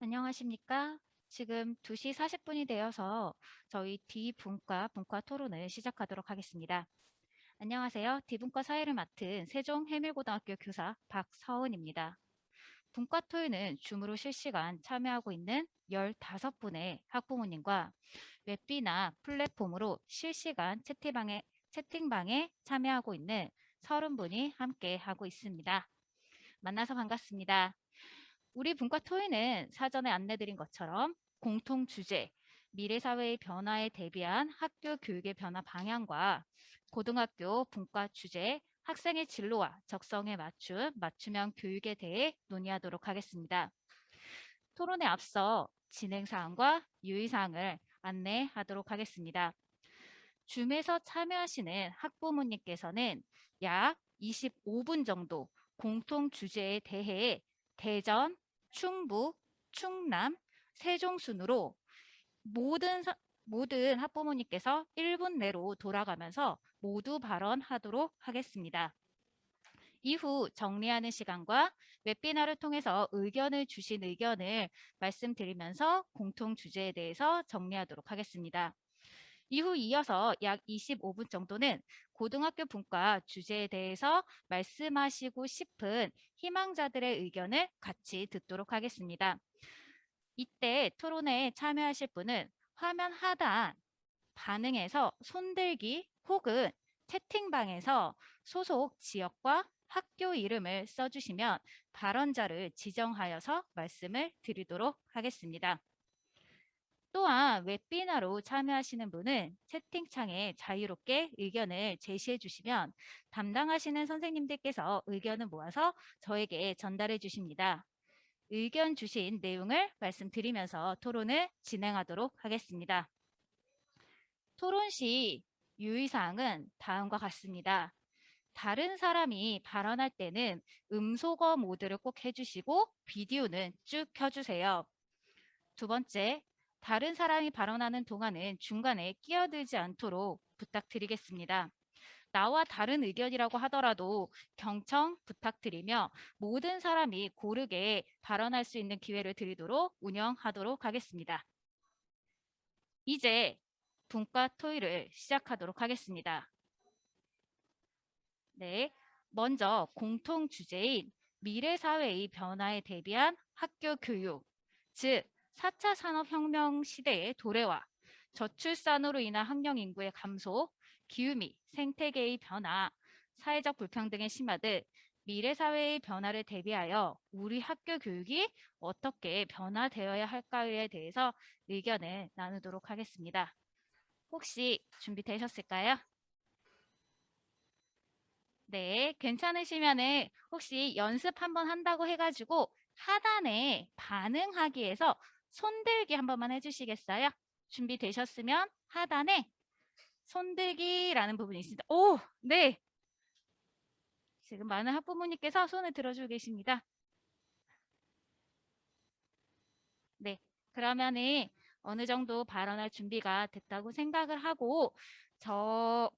안녕하십니까? 지금 2시 40분이 되어서 저희 D분과 분과 토론을 시작하도록 하겠습니다. 안녕하세요. D분과 사회를 맡은 세종해밀고등학교 교사 박서은입니다. 분과 토요는 줌으로 실시간 참여하고 있는 15분의 학부모님과 웹비나 플랫폼으로 실시간 채팅방에 참여하고 있는 30분이 함께 하고 있습니다. 만나서 반갑습니다. 우리 분과 토의는 사전에 안내드린 것처럼 공통 주제, 미래 사회의 변화에 대비한 학교 교육의 변화 방향과 고등학교 분과 주제, 학생의 진로와 적성에 맞춘 맞춤형 교육에 대해 논의하도록 하겠습니다. 토론에 앞서 진행사항과 유의사항을 안내하도록 하겠습니다. 줌에서 참여하시는 학부모님께서는 약 25분 정도 공통 주제에 대해 대전, 충북, 충남, 세종 순으로 모든 학부모님께서 1분 내로 돌아가면서 모두 발언하도록 하겠습니다. 이후 정리하는 시간과 웹비나를 통해서 의견을 주신 의견을 말씀드리면서 공통 주제에 대해서 정리하도록 하겠습니다. 이후 이어서 약 25분 정도는 고등학교 분과 주제에 대해서 말씀하시고 싶은 희망자들의 의견을 같이 듣도록 하겠습니다. 이때 토론회에 참여하실 분은 화면 하단 반응에서 손들기 혹은 채팅방에서 소속 지역과 학교 이름을 써주시면 발언자를 지정하여서 말씀을 드리도록 하겠습니다. 또한 웹비나로 참여하시는 분은 채팅창에 자유롭게 의견을 제시해 주시면 담당하시는 선생님들께서 의견을 모아서 저에게 전달해 주십니다. 의견 주신 내용을 말씀드리면서 토론을 진행하도록 하겠습니다. 토론 시 유의사항은 다음과 같습니다. 다른 사람이 발언할 때는 음소거 모드를 꼭 해주시고 비디오는 쭉 켜주세요. 두 번째, 다른 사람이 발언하는 동안은 중간에 끼어들지 않도록 부탁드리겠습니다. 나와 다른 의견이라고 하더라도 경청 부탁드리며 모든 사람이 고르게 발언할 수 있는 기회를 드리도록 운영하도록 하겠습니다. 이제 분과 토의를 시작하도록 하겠습니다. 네, 먼저 공통 주제인 미래사회의 변화에 대비한 학교 교육, 즉 4차 산업혁명 시대의 도래와 저출산으로 인한 학령 인구의 감소, 기후 및 생태계의 변화, 사회적 불평등의 심화 등 미래사회의 변화를 대비하여 우리 학교 교육이 어떻게 변화되어야 할까에 대해서 의견을 나누도록 하겠습니다. 혹시 준비되셨을까요? 네, 괜찮으시면은 혹시 연습 한번 한다고 해가지고 하단에 반응하기에서 손들기 한 번만 해주시겠어요? 준비되셨으면 하단에 손들기라는 부분이 있습니다. 오, 네. 지금 많은 학부모님께서 손을 들어주고 계십니다. 네, 그러면은 어느 정도 발언할 준비가 됐다고 생각을 하고 저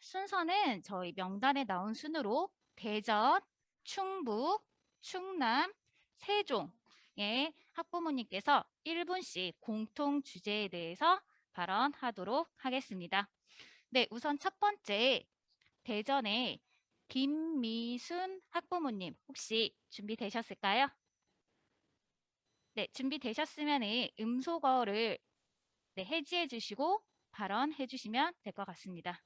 순서는 저희 명단에 나온 순으로 대전, 충북, 충남, 세종의 학부모님께서 1분씩 공통 주제에 대해서 발언하도록 하겠습니다. 네, 우선 첫 번째 대전의 김미순 학부모님 혹시 준비되셨을까요? 네, 준비되셨으면 음소거를 해지해 주시고 발언해 주시면 될 것 같습니다.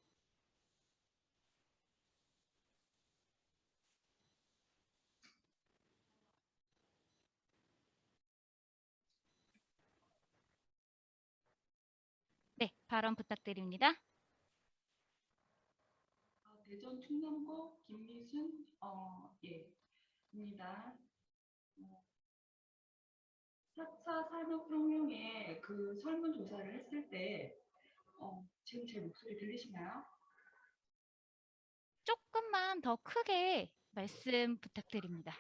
네, 발언 부탁드립니다. 대전 충남고 김미순 예, 입니다. 4차 산업혁명의 그 설문조사를 했을 때 지금 제 목소리 들리시나요? 조금만 더 크게 말씀 부탁드립니다.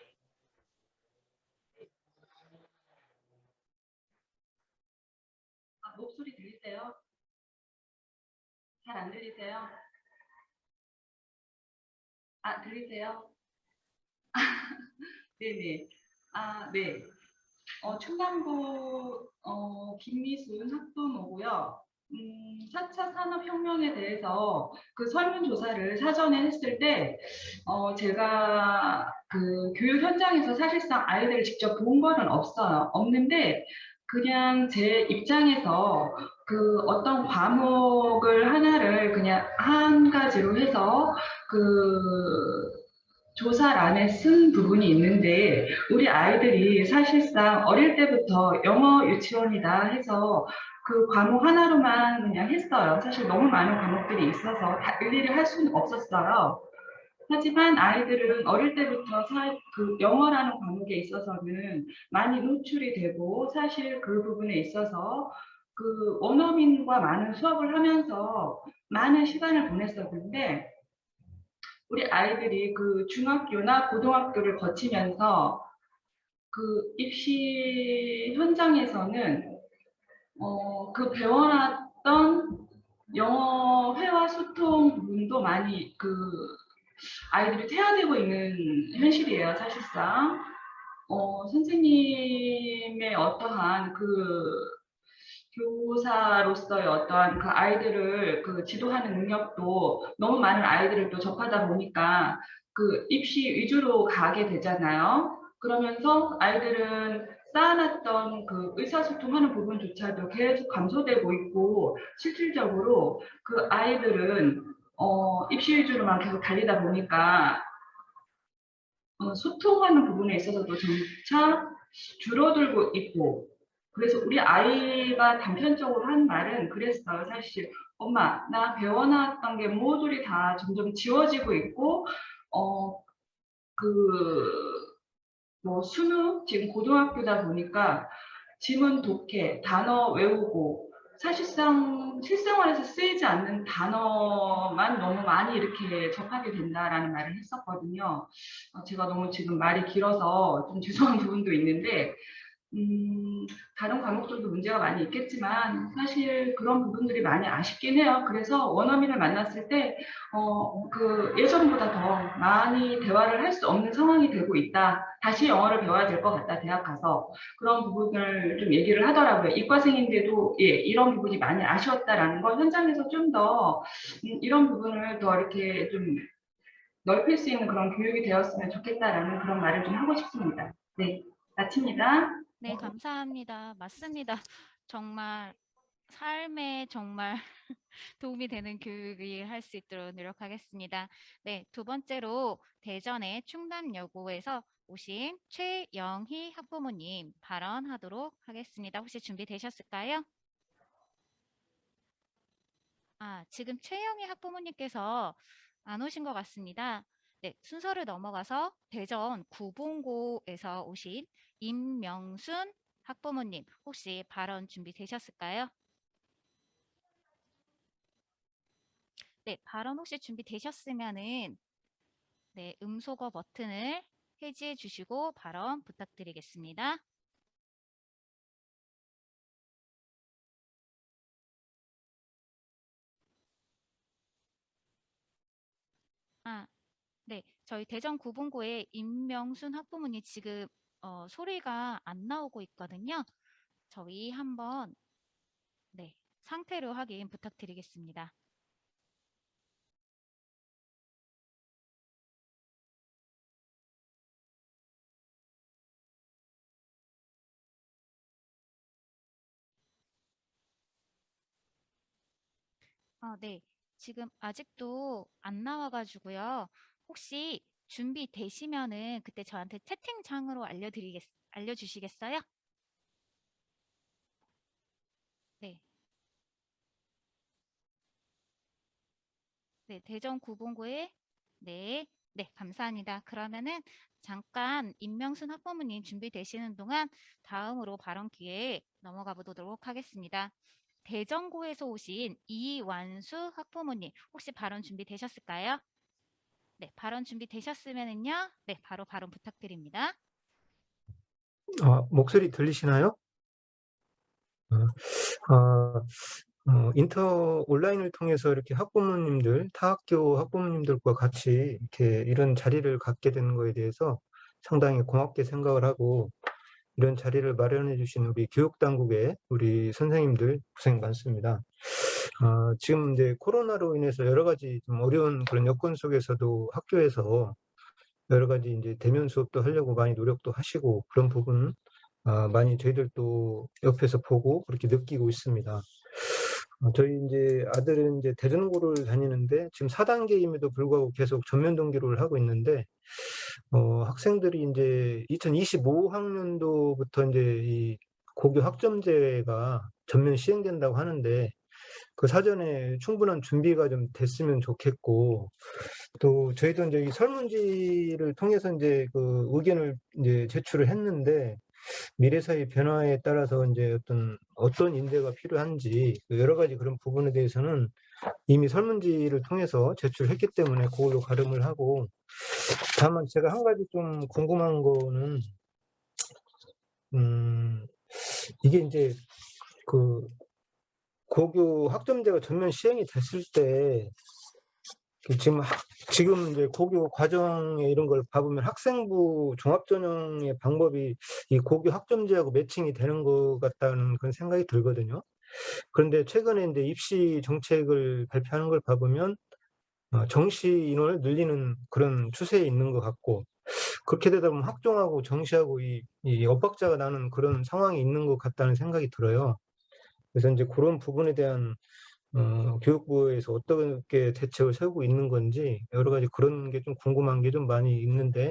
목소리 들리세요? 잘 안 들리세요? 들리세요? 네네. 네. 충남고 김미순 학부모고요. 4차 산업혁명에 대해서 그 설문조사를 사전에 했을 때, 제가 그 교육 현장에서 사실상 아이들을 직접 본 거는 없는데, 그냥 제 입장에서 그 어떤 과목을 하나를 그냥 한 가지로 해서 그 조사란에 쓴 부분이 있는데 우리 아이들이 사실상 어릴 때부터 영어 유치원이다 해서 그 과목 하나로만 그냥 했어요. 사실 너무 많은 과목들이 있어서 다 일일이 할 수는 없었어요. 하지만 아이들은 어릴 때부터 그 영어라는 과목에 있어서는 많이 노출이 되고 사실 그 부분에 있어서 그 원어민과 많은 수업을 하면서 많은 시간을 보냈었는데 우리 아이들이 그 중학교나 고등학교를 거치면서 그 입시 현장에서는 그 배워놨던 영어 회화 소통 부분도 많이 그 아이들이 퇴화되고 있는 현실이에요, 사실상. 선생님의 어떠한 그 교사로서의 어떠한 그 아이들을 그 지도하는 능력도 너무 많은 아이들을 또 접하다 보니까 그 입시 위주로 가게 되잖아요. 그러면서 아이들은 쌓아놨던 그 의사소통하는 부분조차도 계속 감소되고 있고 실질적으로 그 아이들은 입시 위주로만 계속 달리다 보니까 소통하는 부분에 있어서도 점차 줄어들고 있고 그래서 우리 아이가 단편적으로 한 말은 그랬어요. 사실 엄마 나 배워놨던 게 모듈이 다 점점 지워지고 있고 뭐 수능 지금 고등학교다 보니까 지문 독해 단어 외우고 사실상 실생활에서 쓰이지 않는 단어만 너무 많이 이렇게 접하게 된다라는 말을 했었거든요. 제가 너무 지금 말이 길어서 좀 죄송한 부분도 있는데 다른 과목들도 문제가 많이 있겠지만 사실 그런 부분들이 많이 아쉽긴 해요. 그래서 원어민을 만났을 때 그 예전보다 더 많이 대화를 할 수 없는 상황이 되고 있다. 다시 영어를 배워야 될 것 같다. 대학 가서 그런 부분을 좀 얘기를 하더라고요. 이과생인데도 예, 이런 부분이 많이 아쉬웠다라는 걸 현장에서 좀 더 이런 부분을 더 이렇게 좀 넓힐 수 있는 그런 교육이 되었으면 좋겠다라는 그런 말을 좀 하고 싶습니다. 네, 마칩니다. 네, 감사합니다. 맞습니다. 정말 삶에 정말 도움이 되는 교육이 할 수 있도록 노력하겠습니다. 네, 두 번째로 대전의 충남여고에서 오신 최영희 학부모님 발언하도록 하겠습니다. 혹시 준비되셨을까요? 지금 최영희 학부모님께서 안 오신 것 같습니다. 네, 순서를 넘어가서 대전 구봉고에서 오신 임명순 학부모님 혹시 발언 준비되셨을까요? 네, 발언 혹시 준비되셨으면은 네, 음소거 버튼을 해지해 주시고 발언 부탁드리겠습니다. 네, 저희 대전 구봉고의 임명순 학부모님 지금 소리가 안 나오고 있거든요. 저희 한번 네, 상태로 확인 부탁드리겠습니다. 네, 지금 아직도 안 나와가지고요. 혹시 준비되시면은 그때 저한테 채팅창으로 알려주시겠어요? 네, 네, 대전 구봉구에 네, 네, 감사합니다. 그러면은 잠깐 임명순 학부모님 준비되시는 동안 다음으로 발언 기회에 넘어가 보도록 하겠습니다. 대전고에서 오신 이완수 학부모님 혹시 발언 준비되셨을까요? 네, 발언 준비되셨으면은요. 네, 바로 발언 부탁드립니다. 목소리 들리시나요? 온라인을 통해서 이렇게 학부모님들, 타 학교 학부모님들과 같이 이렇게 이런 자리를 갖게 되는 거에 대해서 상당히 고맙게 생각을 하고, 이런 자리를 마련해 주신 우리 교육당국의 우리 선생님들 고생 많습니다. 지금 이제 코로나로 인해서 여러 가지 좀 어려운 그런 여건 속에서도 학교에서 여러 가지 이제 대면 수업도 하려고 많이 노력도 하시고 그런 부분 많이 저희들도 옆에서 보고 그렇게 느끼고 있습니다. 저희 이제 아들은 이제 대전고를 다니는데 지금 4단계임에도 불구하고 계속 전면 등교를 하고 있는데 학생들이 이제 2025학년도부터 이제 이 고교 학점제가 전면 시행된다고 하는데 그 사전에 충분한 준비가 좀 됐으면 좋겠고 또 저희도 이제 이 설문지를 통해서 이제 그 의견을 이제 제출을 했는데 미래사회 변화에 따라서 이제 어떤 인재가 필요한지 여러 가지 그런 부분에 대해서는 이미 설문지를 통해서 제출했기 때문에 그걸로 가름을 하고 다만 제가 한 가지 좀 궁금한 거는 이게 이제 그 고교 학점제가 전면 시행이 됐을 때 지금 이제 고교 과정에 이런 걸 봐보면 학생부 종합전형의 방법이 이 고교 학점제하고 매칭이 되는 것 같다는 그런 생각이 들거든요. 그런데 최근에 이제 입시 정책을 발표하는 걸 봐보면 정시 인원을 늘리는 그런 추세에 있는 것 같고 그렇게 되다 보면 학종하고 정시하고 이 엇박자가 나는 그런 상황이 있는 것 같다는 생각이 들어요. 그래서 이제 그런 부분에 대한 교육부에서 어떻게 대책을 세우고 있는 건지 여러 가지 그런 게 좀 궁금한 게 좀 많이 있는데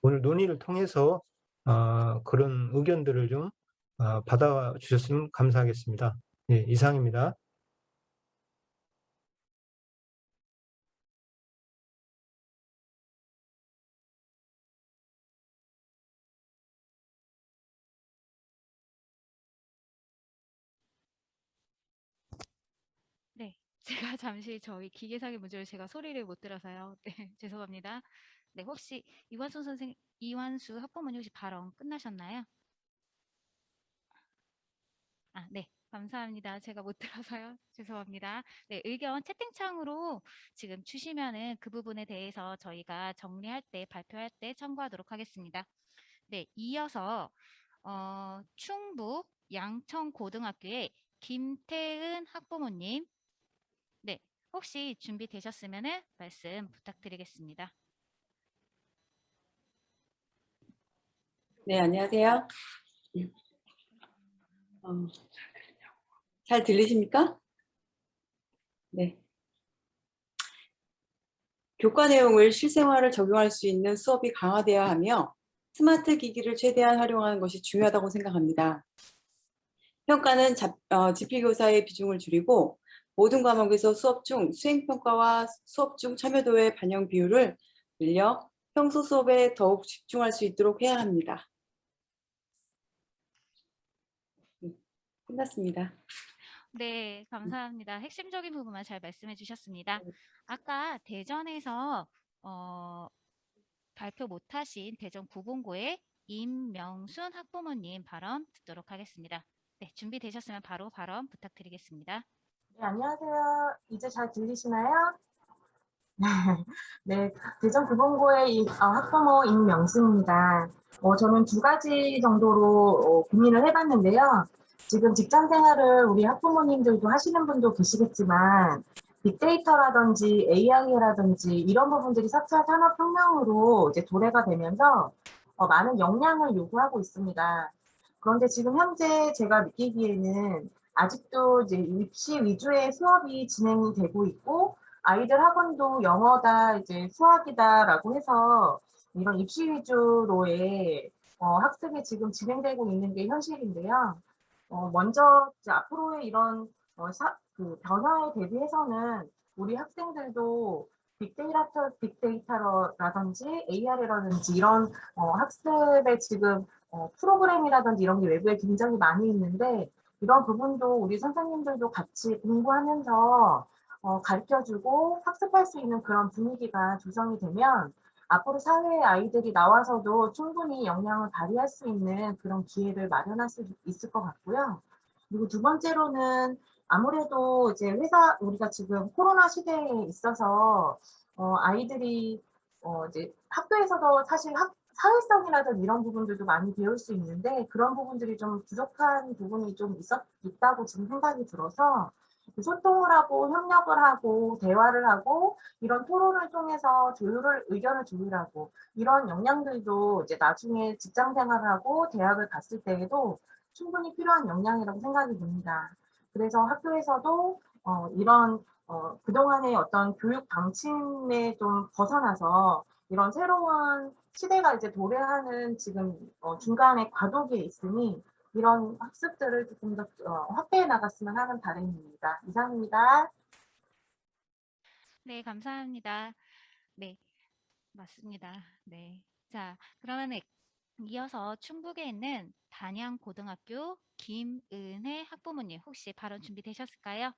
오늘 논의를 통해서 그런 의견들을 좀 받아 주셨으면 감사하겠습니다. 예, 이상입니다. 네. 제가 잠시 저희 기계상의 문제로 제가 소리를 못 들어서요. 네. 죄송합니다. 네. 혹시 이완수 학부모님 혹시 발언 끝나셨나요? 네. 감사합니다. 제가 못 들어서요. 죄송합니다. 네. 의견 채팅창으로 지금 주시면은 그 부분에 대해서 저희가 정리할 때, 발표할 때 참고하도록 하겠습니다. 네. 이어서 충북 양천고등학교의 김태은 학부모님. 네. 혹시 준비되셨으면은 말씀 부탁드리겠습니다. 네, 안녕하세요. 잘 들리십니까? 네. 교과 내용을 실생활을 적용할 수 있는 수업이 강화되어야 하며 스마트 기기를 최대한 활용하는 것이 중요하다고 생각합니다. 평가는 지필교사의 비중을 줄이고 모든 과목에서 수업 중 수행평가와 수업 중 참여도의 반영 비율을 늘려 평소 수업에 더욱 집중할 수 있도록 해야 합니다. 끝났습니다. 네, 감사합니다. 핵심적인 부분만 잘 말씀해 주셨습니다. 아까 대전에서 발표 못하신 대전 구봉고의 임명순 학부모님 발언 듣도록 하겠습니다. 네, 준비되셨으면 바로 발언 부탁드리겠습니다. 네, 안녕하세요. 이제 잘 들리시나요? 네, 대전 구봉고의 학부모 임명수입니다. 저는 두 가지 정도로 고민을 해봤는데요. 지금 직장 생활을 우리 학부모님들도 하시는 분도 계시겠지만 빅데이터라든지 AI라든지 이런 부분들이 4차 산업혁명으로 이제 도래가 되면서 많은 역량을 요구하고 있습니다. 그런데 지금 현재 제가 느끼기에는 아직도 이제 입시 위주의 수업이 진행이 되고 있고 아이들 학원도 영어다, 이제 수학이다라고 해서 이런 입시 위주로의 학습이 지금 진행되고 있는 게 현실인데요. 먼저 이제 앞으로의 이런 그 변화에 대비해서는 우리 학생들도 빅데이터라든지 AR이라든지 이런 학습의 지금 프로그램이라든지 이런 게 외부에 굉장히 많이 있는데 이런 부분도 우리 선생님들도 같이 공부하면서 가르쳐주고 학습할 수 있는 그런 분위기가 조성이 되면 앞으로 사회의 아이들이 나와서도 충분히 역량을 발휘할 수 있는 그런 기회를 마련할 수 있을 것 같고요. 그리고 두 번째로는 아무래도 이제 우리가 지금 코로나 시대에 있어서 아이들이 이제 학교에서도 사실 사회성이라든 이런 부분들도 많이 배울 수 있는데 그런 부분들이 좀 부족한 부분이 좀 있다고 지금 생각이 들어서 소통을 하고 협력을 하고 대화를 하고 이런 토론을 통해서 의견을 조율하고 이런 역량들도 이제 나중에 직장 생활을 하고 대학을 갔을 때에도 충분히 필요한 역량이라고 생각이 듭니다. 그래서 학교에서도 이런 그동안의 어떤 교육 방침에 좀 벗어나서 이런 새로운 시대가 이제 도래하는 지금 중간에 과도기에 있으니 이런 학습들을 조금 더 확대해 나갔으면 하는 바람입니다. 이상입니다. 네, 감사합니다. 네, 맞습니다. 네. 자, 그러면 이어서 충북에 있는 단양고등학교 김은혜 학부모님 혹시 발언 준비되셨을까요?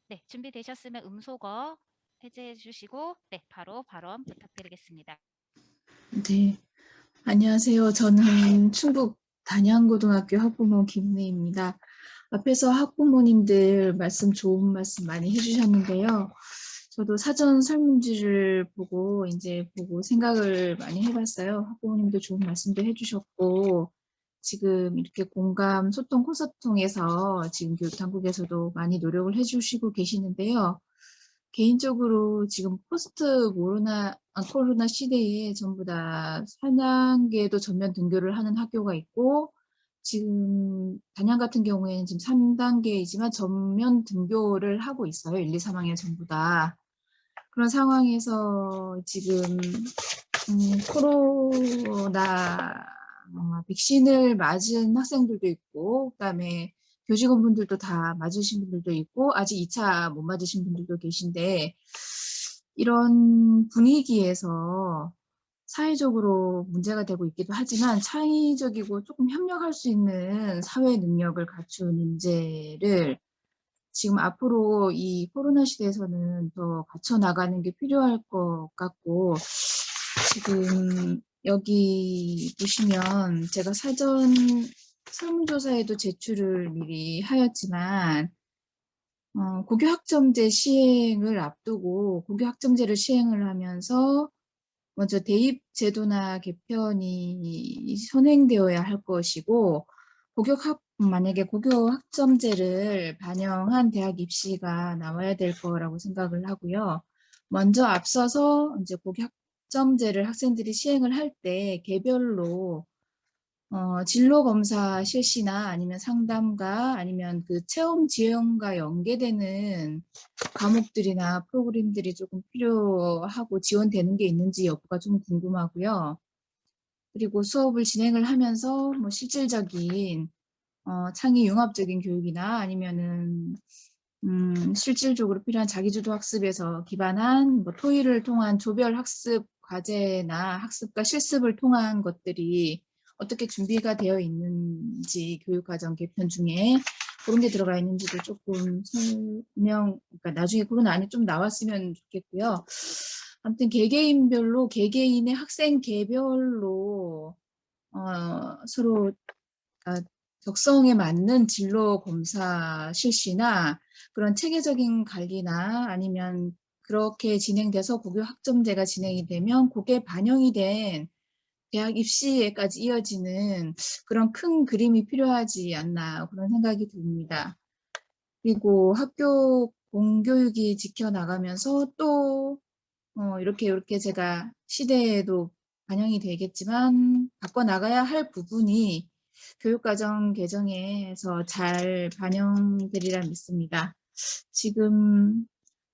네, 준비되셨으면 음소거 해제해 주시고 네, 바로 발언 부탁드리겠습니다. 네, 안녕하세요. 저는 충북 단양고등학교 학부모 김은혜입니다. 앞에서 학부모님들 좋은 말씀 많이 해주셨는데요. 저도 사전 설문지를 보고 생각을 많이 해봤어요. 학부모님도 좋은 말씀도 해주셨고, 지금 이렇게 공감, 소통 콘서트 통해서 지금 교육당국에서도 많이 노력을 해주시고 계시는데요. 개인적으로 지금 코로나 시대에 전부 다 4단계도 전면 등교를 하는 학교가 있고, 지금 단양 같은 경우에는 지금 3단계이지만 전면 등교를 하고 있어요. 1, 2, 3학년 전부 다. 그런 상황에서 지금 코로나 백신을 맞은 학생들도 있고, 그다음에 교직원분들도 다 맞으신 분들도 있고, 아직 2차 못 맞으신 분들도 계신데, 이런 분위기에서 사회적으로 문제가 되고 있기도 하지만 창의적이고 조금 협력할 수 있는 사회 능력을 갖춘 인재를 지금 앞으로 이 코로나 시대에서는 더 갖춰 나가는 게 필요할 것 같고, 지금 여기 보시면 제가 사전 설문조사에도 제출을 미리 하였지만 고교학점제 시행을 앞두고 고교학점제를 시행을 하면서 먼저 대입제도나 개편이 선행되어야 할 것이고, 만약에 고교학점제를 반영한 대학 입시가 나와야 될 거라고 생각을 하고요. 먼저 앞서서 이제 고교학점제를 학생들이 시행을 할 때 개별로 진로 검사 실시나 아니면 상담가 아니면 그 체험 지원과 연계되는 과목들이나 프로그램들이 조금 필요하고 지원되는 게 있는지 여부가 좀 궁금하고요. 그리고 수업을 진행을 하면서 뭐 실질적인 창의 융합적인 교육이나 아니면은 실질적으로 필요한 자기주도 학습에서 기반한 뭐 토의를 통한 조별 학습 과제나 학습과 실습을 통한 것들이 어떻게 준비가 되어 있는지 교육과정 개편 중에 그런 게 들어가 있는지도 조금 그러니까 나중에 코로나 안에 좀 나왔으면 좋겠고요. 아무튼 개개인의 학생 개별로 서로 적성에 맞는 진로 검사 실시나 그런 체계적인 관리나 아니면 그렇게 진행돼서 고교 학점제가 진행이 되면 그게 반영이 된 대학 입시에까지 이어지는 그런 큰 그림이 필요하지 않나 그런 생각이 듭니다. 그리고 학교 공교육이 지켜나가면서 또 이렇게 제가 시대에도 반영이 되겠지만 바꿔나가야 할 부분이 교육과정 개정에서 잘 반영되리라 믿습니다. 지금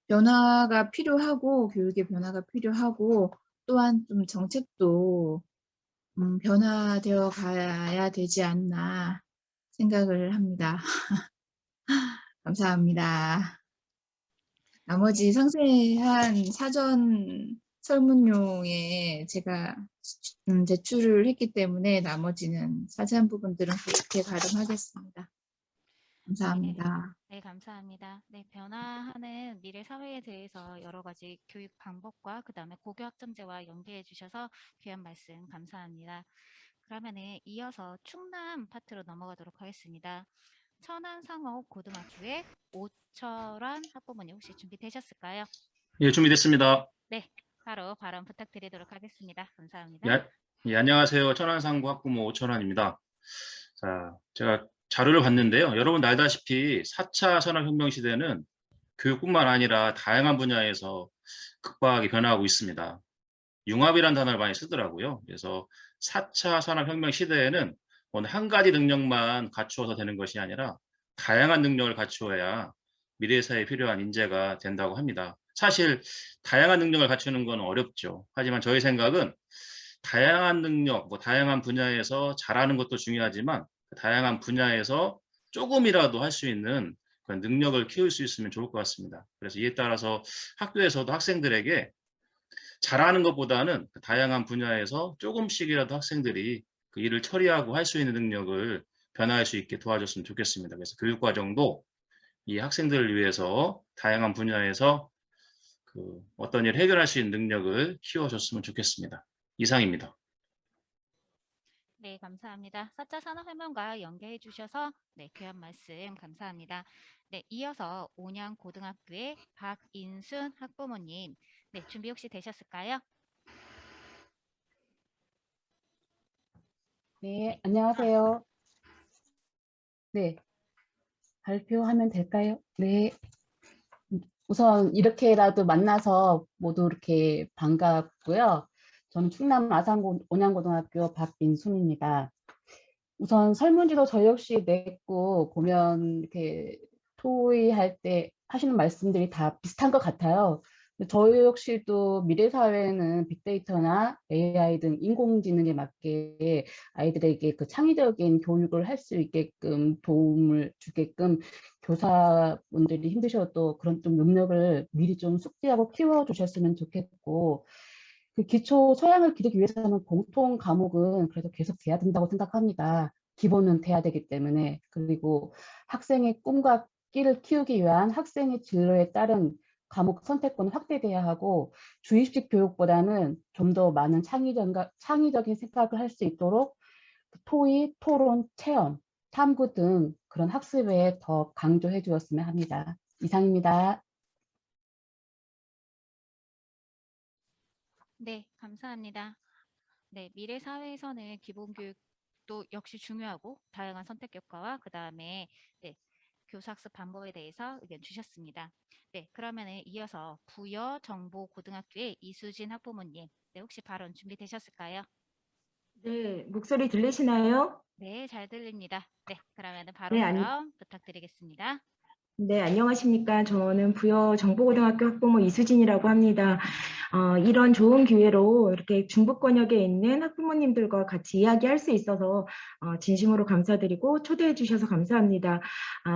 변화가 필요하고 교육의 변화가 필요하고 또한 좀 정책도 변화되어 가야 되지 않나 생각을 합니다. 감사합니다. 나머지 상세한 사전 설문용에 제가 제출을 했기 때문에 나머지는 자세한 부분들은 그렇게 가름하겠습니다. 감사합니다. 네, 감사합니다. 네, 변화하는 미래 사회에 대해서 여러 가지 교육 방법과 그다음에 고교학점제와 연계해 주셔서 귀한 말씀 감사합니다. 그러면은 이어서 충남 파트로 넘어가도록 하겠습니다. 천안상업 고등학교의 오철환 학부모님 혹시 준비되셨을까요? 예, 준비됐습니다. 네, 바로 발언 부탁드리도록 하겠습니다. 감사합니다. 예, 안녕하세요. 천안상고 학부모 오천환입니다. 자, 제가 자료를 봤는데요. 여러분 알다시피 4차 산업혁명 시대는 교육뿐만 아니라 다양한 분야에서 급박하게 변화하고 있습니다. 융합이라는 단어를 많이 쓰더라고요. 그래서 4차 산업혁명 시대에는 어느 한 가지 능력만 갖추어서 되는 것이 아니라 다양한 능력을 갖추어야 미래 사회에 필요한 인재가 된다고 합니다. 사실 다양한 능력을 갖추는 건 어렵죠. 하지만 저희 생각은 다양한 능력, 다양한 분야에서 잘하는 것도 중요하지만 그 다양한 분야에서 조금이라도 할 수 있는 그런 능력을 키울 수 있으면 좋을 것 같습니다. 그래서 이에 따라서 학교에서도 학생들에게 잘하는 것보다는 그 다양한 분야에서 조금씩이라도 학생들이 그 일을 처리하고 할 수 있는 능력을 변화할 수 있게 도와줬으면 좋겠습니다. 그래서 교육과정도 이 학생들을 위해서 다양한 분야에서 그 어떤 일을 해결할 수 있는 능력을 키워줬으면 좋겠습니다. 이상입니다. 네, 감사합니다. 4차 산업혁명과 연계해 주셔서 귀한 말씀 감사합니다. 네, 이어서 온양 고등학교의 박인순 학부모님, 준비 혹시 되셨을까요? 네, 안녕하세요. 네, 발표하면 될까요? 네. 우선 이렇게라도 만나서 모두 이렇게 반갑고요. 저는 충남 아산고 온양고등학교 박민순입니다. 우선 설문지도 저 역시 냈고 보면 이렇게 토의할 때 하시는 말씀들이 다 비슷한 것 같아요. 저희 역시도 미래 사회는 빅데이터나 AI 등 인공지능에 맞게 아이들에게 그 창의적인 교육을 할 수 있게끔 도움을 주게끔 교사분들이 힘드셔도 그런 좀 능력을 미리 좀 숙지하고 키워주셨으면 좋겠고, 그 기초 소양을 기르기 위해서는 공통 과목은 그래도 계속 돼야 된다고 생각합니다. 기본은 돼야 되기 때문에. 그리고 학생의 꿈과 끼를 키우기 위한 학생의 진로에 따른 과목 선택권은 확대돼야 하고, 주입식 교육보다는 좀 더 많은 창의적인 생각을 할 수 있도록 토의, 토론, 체험, 탐구 등 그런 학습에 더 강조해 주었으면 합니다. 이상입니다. 네, 감사합니다. 네, 미래 사회에서는 기본 교육도 역시 중요하고 다양한 선택 교과와 그다음에 교사 학습 방법에 대해서 의견 주셨습니다. 네, 그러면 이어서 부여정보고등학교의 이수진 학부모님, 혹시 발언 준비되셨을까요? 네, 목소리 들리시나요? 네, 잘 들립니다. 네, 그러면 바로 네, 발언 부탁드리겠습니다. 네, 안녕하십니까. 저는 부여정보고등학교 학부모 이수진이라고 합니다. 이런 좋은 기회로 이렇게 중부권역에 있는 학부모님들과 같이 이야기할 수 있어서 진심으로 감사드리고 초대해 주셔서 감사합니다.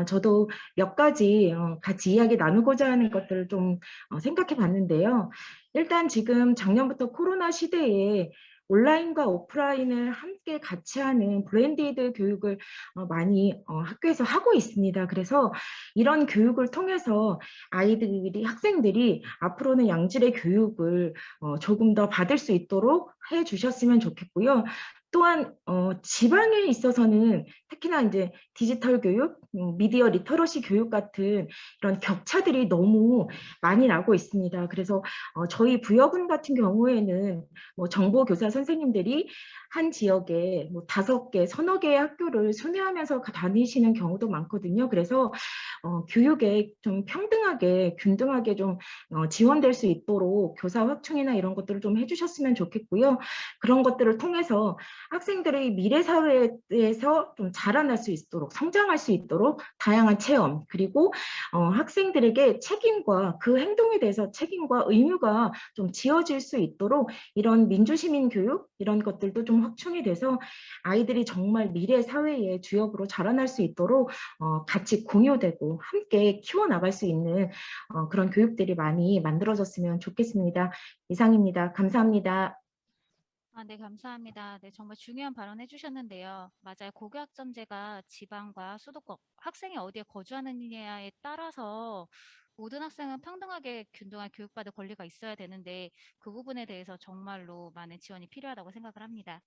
저도 몇 가지 같이 이야기 나누고자 하는 것들을 좀 생각해 봤는데요. 일단 지금 작년부터 코로나 시대에 온라인과 오프라인을 함께 같이 하는 블렌디드 교육을 많이 학교에서 하고 있습니다. 그래서 이런 교육을 통해서 학생들이 앞으로는 양질의 교육을 조금 더 받을 수 있도록 해주셨으면 좋겠고요. 또한 지방에 있어서는 특히나 이제 디지털 교육, 미디어 리터러시 교육 같은 이런 격차들이 너무 많이 나고 있습니다. 그래서 저희 부여군 같은 경우에는 정보 교사 선생님들이 한 지역에 5개, 서너 개의 학교를 순회하면서 다니시는 경우도 많거든요. 그래서 교육에 좀 평등하게, 균등하게 좀 지원될 수 있도록 교사 확충이나 이런 것들을 좀 해주셨으면 좋겠고요. 그런 것들을 통해서 학생들의 미래 사회에서 좀 자라날 수 있도록, 성장할 수 있도록 다양한 체험, 그리고 학생들에게 책임과 그 행동에 대해서 책임과 의무가 좀 지어질 수 있도록 이런 민주시민 교육, 이런 것들도 좀 확충이 돼서 아이들이 정말 미래 사회의 주역으로 자라날 수 있도록 같이 공유되고 함께 키워나갈 수 있는 그런 교육들이 많이 만들어졌으면 좋겠습니다. 이상입니다. 감사합니다. 네, 감사합니다. 네, 정말 중요한 발언 해주셨는데요. 맞아요. 고교학점제가 지방과 수도권, 학생이 어디에 거주하느냐에 따라서 모든 학생은 평등하게 균등한 교육받을 권리가 있어야 되는데 그 부분에 대해서 정말로 많은 지원이 필요하다고 생각을 합니다.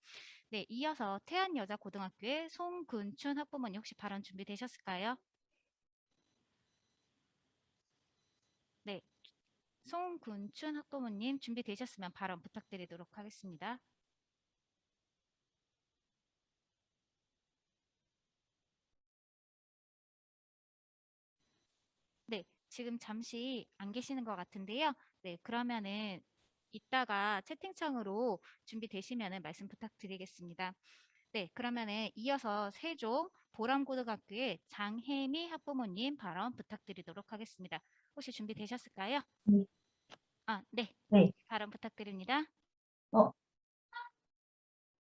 네, 이어서 태안여자고등학교의 송근춘 학부모님 혹시 발언 준비되셨을까요? 네, 송군춘 학부모님 준비되셨으면 발언 부탁드리도록 하겠습니다. 네, 지금 잠시 안 계시는 것 같은데요. 네, 그러면은 이따가 채팅창으로 준비되시면은 말씀 부탁드리겠습니다. 네, 그러면은 이어서 세종 보람고등학교의 장혜미 학부모님 발언 부탁드리도록 하겠습니다. 혹시 준비되셨을까요? 네. 네. 네. 발언 부탁드립니다.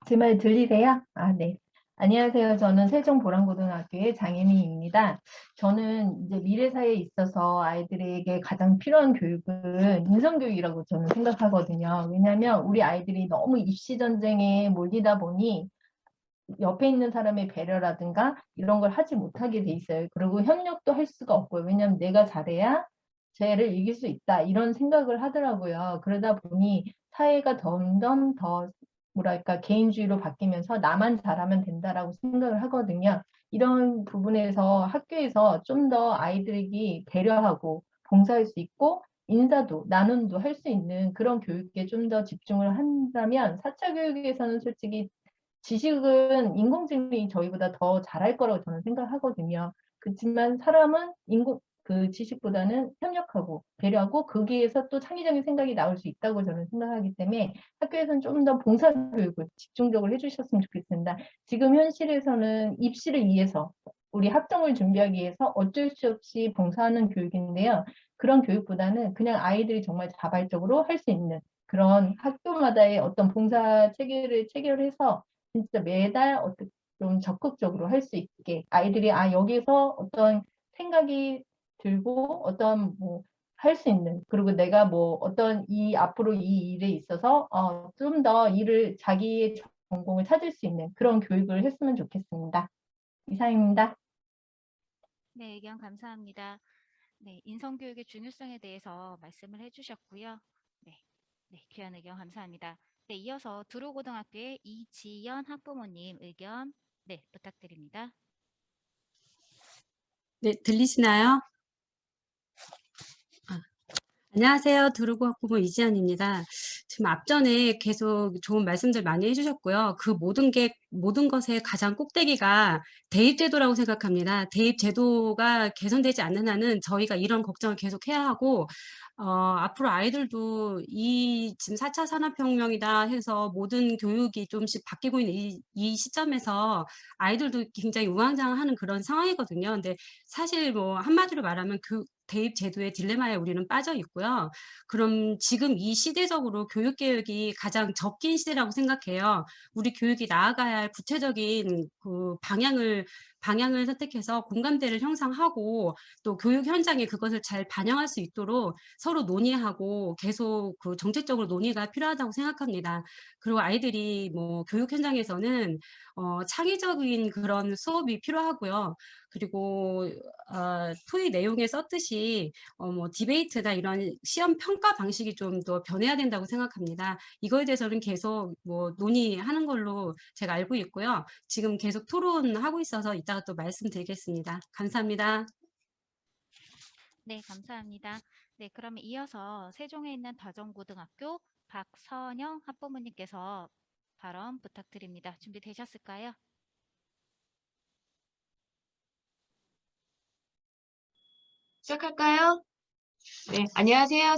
제 말 들리세요? 네. 안녕하세요. 저는 세종보람고등학교의 장혜미입니다. 저는 이제 미래 사회에 있어서 아이들에게 가장 필요한 교육은 인성교육이라고 저는 생각하거든요. 왜냐하면 우리 아이들이 너무 입시 전쟁에 몰리다 보니 옆에 있는 사람의 배려라든가 이런 걸 하지 못하게 돼 있어요. 그리고 협력도 할 수가 없고요. 왜냐하면 내가 잘해야 쟤를 이길 수 있다 이런 생각을 하더라고요. 그러다 보니 사회가 점점 더 뭐랄까 개인주의로 바뀌면서 나만 잘하면 된다라고 생각을 하거든요. 이런 부분에서 학교에서 좀 더 아이들에게 배려하고 봉사할 수 있고 인사도 나눔도 할 수 있는 그런 교육에 좀 더 집중을 한다면 4차 교육에서는 솔직히 지식은 인공지능이 저희보다 더 잘할 거라고 저는 생각하거든요. 그렇지만 사람은 그 지식보다는 협력하고 배려하고 거기에서 또 창의적인 생각이 나올 수 있다고 저는 생각하기 때문에 학교에서는 좀 더 봉사교육을 집중적으로 해주셨으면 좋겠습니다. 지금 현실에서는 입시를 위해서 우리 학점을 준비하기 위해서 어쩔 수 없이 봉사하는 교육인데요. 그런 교육보다는 그냥 아이들이 정말 자발적으로 할 수 있는 그런 학교마다의 어떤 봉사 체계를 체결해서 진짜 매달 좀 적극적으로 할 수 있게 아이들이 여기서 어떤 생각이 들고 어떤 뭐 할 수 있는 그리고 내가 뭐 어떤 앞으로 이 일에 있어서 좀 더 자기의 전공을 찾을 수 있는 그런 교육을 했으면 좋겠습니다. 이상입니다. 네, 의견 감사합니다. 네, 인성교육의 중요성에 대해서 말씀을 해주셨고요. 네, 귀한 의견 감사합니다. 네, 이어서 두루고등학교의 이지연 학부모님 의견 부탁드립니다. 네, 들리시나요? 안녕하세요. 두루고 학부모 이지연입니다. 지금 앞전에 계속 좋은 말씀들 많이 해주셨고요. 그 모든 것의 가장 꼭대기가 대입제도라고 생각합니다. 대입제도가 개선되지 않는 한은 저희가 이런 걱정을 계속 해야 하고, 앞으로 아이들도 지금 4차 산업혁명이다 해서 모든 교육이 좀씩 바뀌고 있는 이 시점에서 아이들도 굉장히 우왕좌왕하는 그런 상황이거든요. 근데 사실 뭐 한마디로 말하면 대입 제도의 딜레마에 우리는 빠져 있고요. 그럼 지금 이 시대적으로 교육 개혁이 가장 적긴 시대라고 생각해요. 우리 교육이 나아가야 할 구체적인 그 방향을 선택해서 공감대를 형성하고 또 교육 현장에 그것을 잘 반영할 수 있도록 서로 논의하고 계속 그 정책적으로 논의가 필요하다고 생각합니다. 그리고 아이들이 뭐 교육 현장에서는 창의적인 그런 수업이 필요하고요. 그리고 토익 내용에 썼듯이 뭐 디베이트나 이런 시험 평가 방식이 좀 더 변해야 된다고 생각합니다. 이거에 대해서는 계속 뭐 논의하는 걸로 제가 알고 있고요. 지금 계속 토론하고 있어서 이따가 또 말씀드리겠습니다. 감사합니다. 네, 감사합니다. 네, 그러면 이어서 세종에 있는 다정고등학교 박선영 학부모님께서 발언 부탁드립니다. 준비되셨을까요? 시작할까요? 네, 안녕하세요.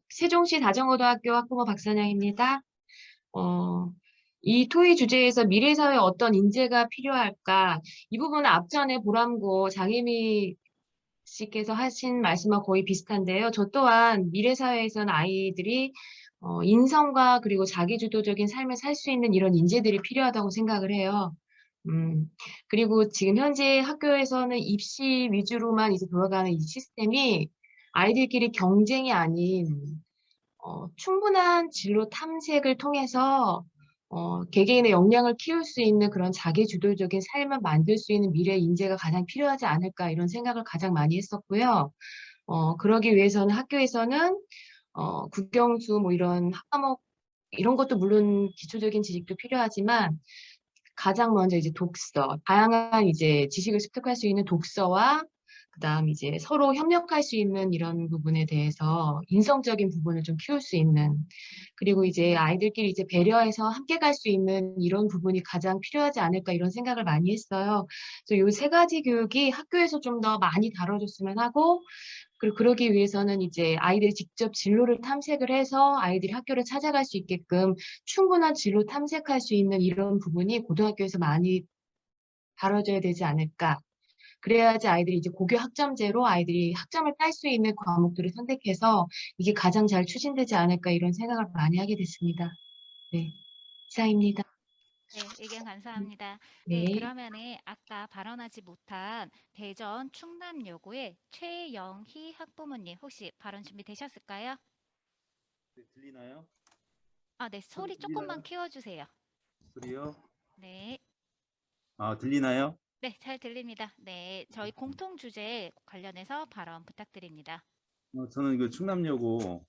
세종시 다정고등학교 학부모 박선영입니다. 이 토의 주제에서 미래사회에 어떤 인재가 필요할까? 이 부분은 앞전에 보람고 장혜미 씨께서 하신 말씀과 거의 비슷한데요. 저 또한 미래사회에서는 아이들이 인성과 그리고 자기주도적인 삶을 살 수 있는 이런 인재들이 필요하다고 생각을 해요. 그리고 지금 현재 학교에서는 입시 위주로만 이제 돌아가는 이 시스템이 아이들끼리 경쟁이 아닌 충분한 진로 탐색을 통해서 개개인의 역량을 키울 수 있는 그런 자기주도적인 삶을 만들 수 있는 미래 인재가 가장 필요하지 않을까 이런 생각을 가장 많이 했었고요. 그러기 위해서는 학교에서는 국영수 뭐 이런 학과목 이런 것도 물론 기초적인 지식도 필요하지만 가장 먼저 이제 다양한 이제 지식을 습득할 수 있는 독서와 그다음 이제 서로 협력할 수 있는 이런 부분에 대해서 인성적인 부분을 좀 키울 수 있는, 그리고 이제 아이들끼리 이제 배려해서 함께 갈 수 있는 이런 부분이 가장 필요하지 않을까 이런 생각을 많이 했어요. 그래서 이 세 가지 교육이 학교에서 좀 더 많이 다뤄줬으면 하고, 그리고 그러기 위해서는 이제 아이들이 직접 진로를 탐색을 해서 아이들이 학교를 찾아갈 수 있게끔 충분한 진로 탐색할 수 있는 이런 부분이 고등학교에서 많이 다뤄져야 되지 않을까. 그래야지 아이들이 이제 고교 학점제로 아이들이 학점을 딸 수 있는 과목들을 선택해서 이게 가장 잘 추진되지 않을까 이런 생각을 많이 하게 됐습니다. 네, 이상입니다. 네, 의견 감사합니다. 네, 네. 그러면은 아까 발언하지 못한 대전 충남여고의 최영희 학부모님 혹시 발언 준비되셨을까요? 네, 들리나요? 아, 네, 소리 조금만 키워주세요. 소리요? 네, 아, 들리나요? 네, 잘 들립니다. 네, 저희 공통 주제 관련해서 발언 부탁드립니다. 저는 그 충남여고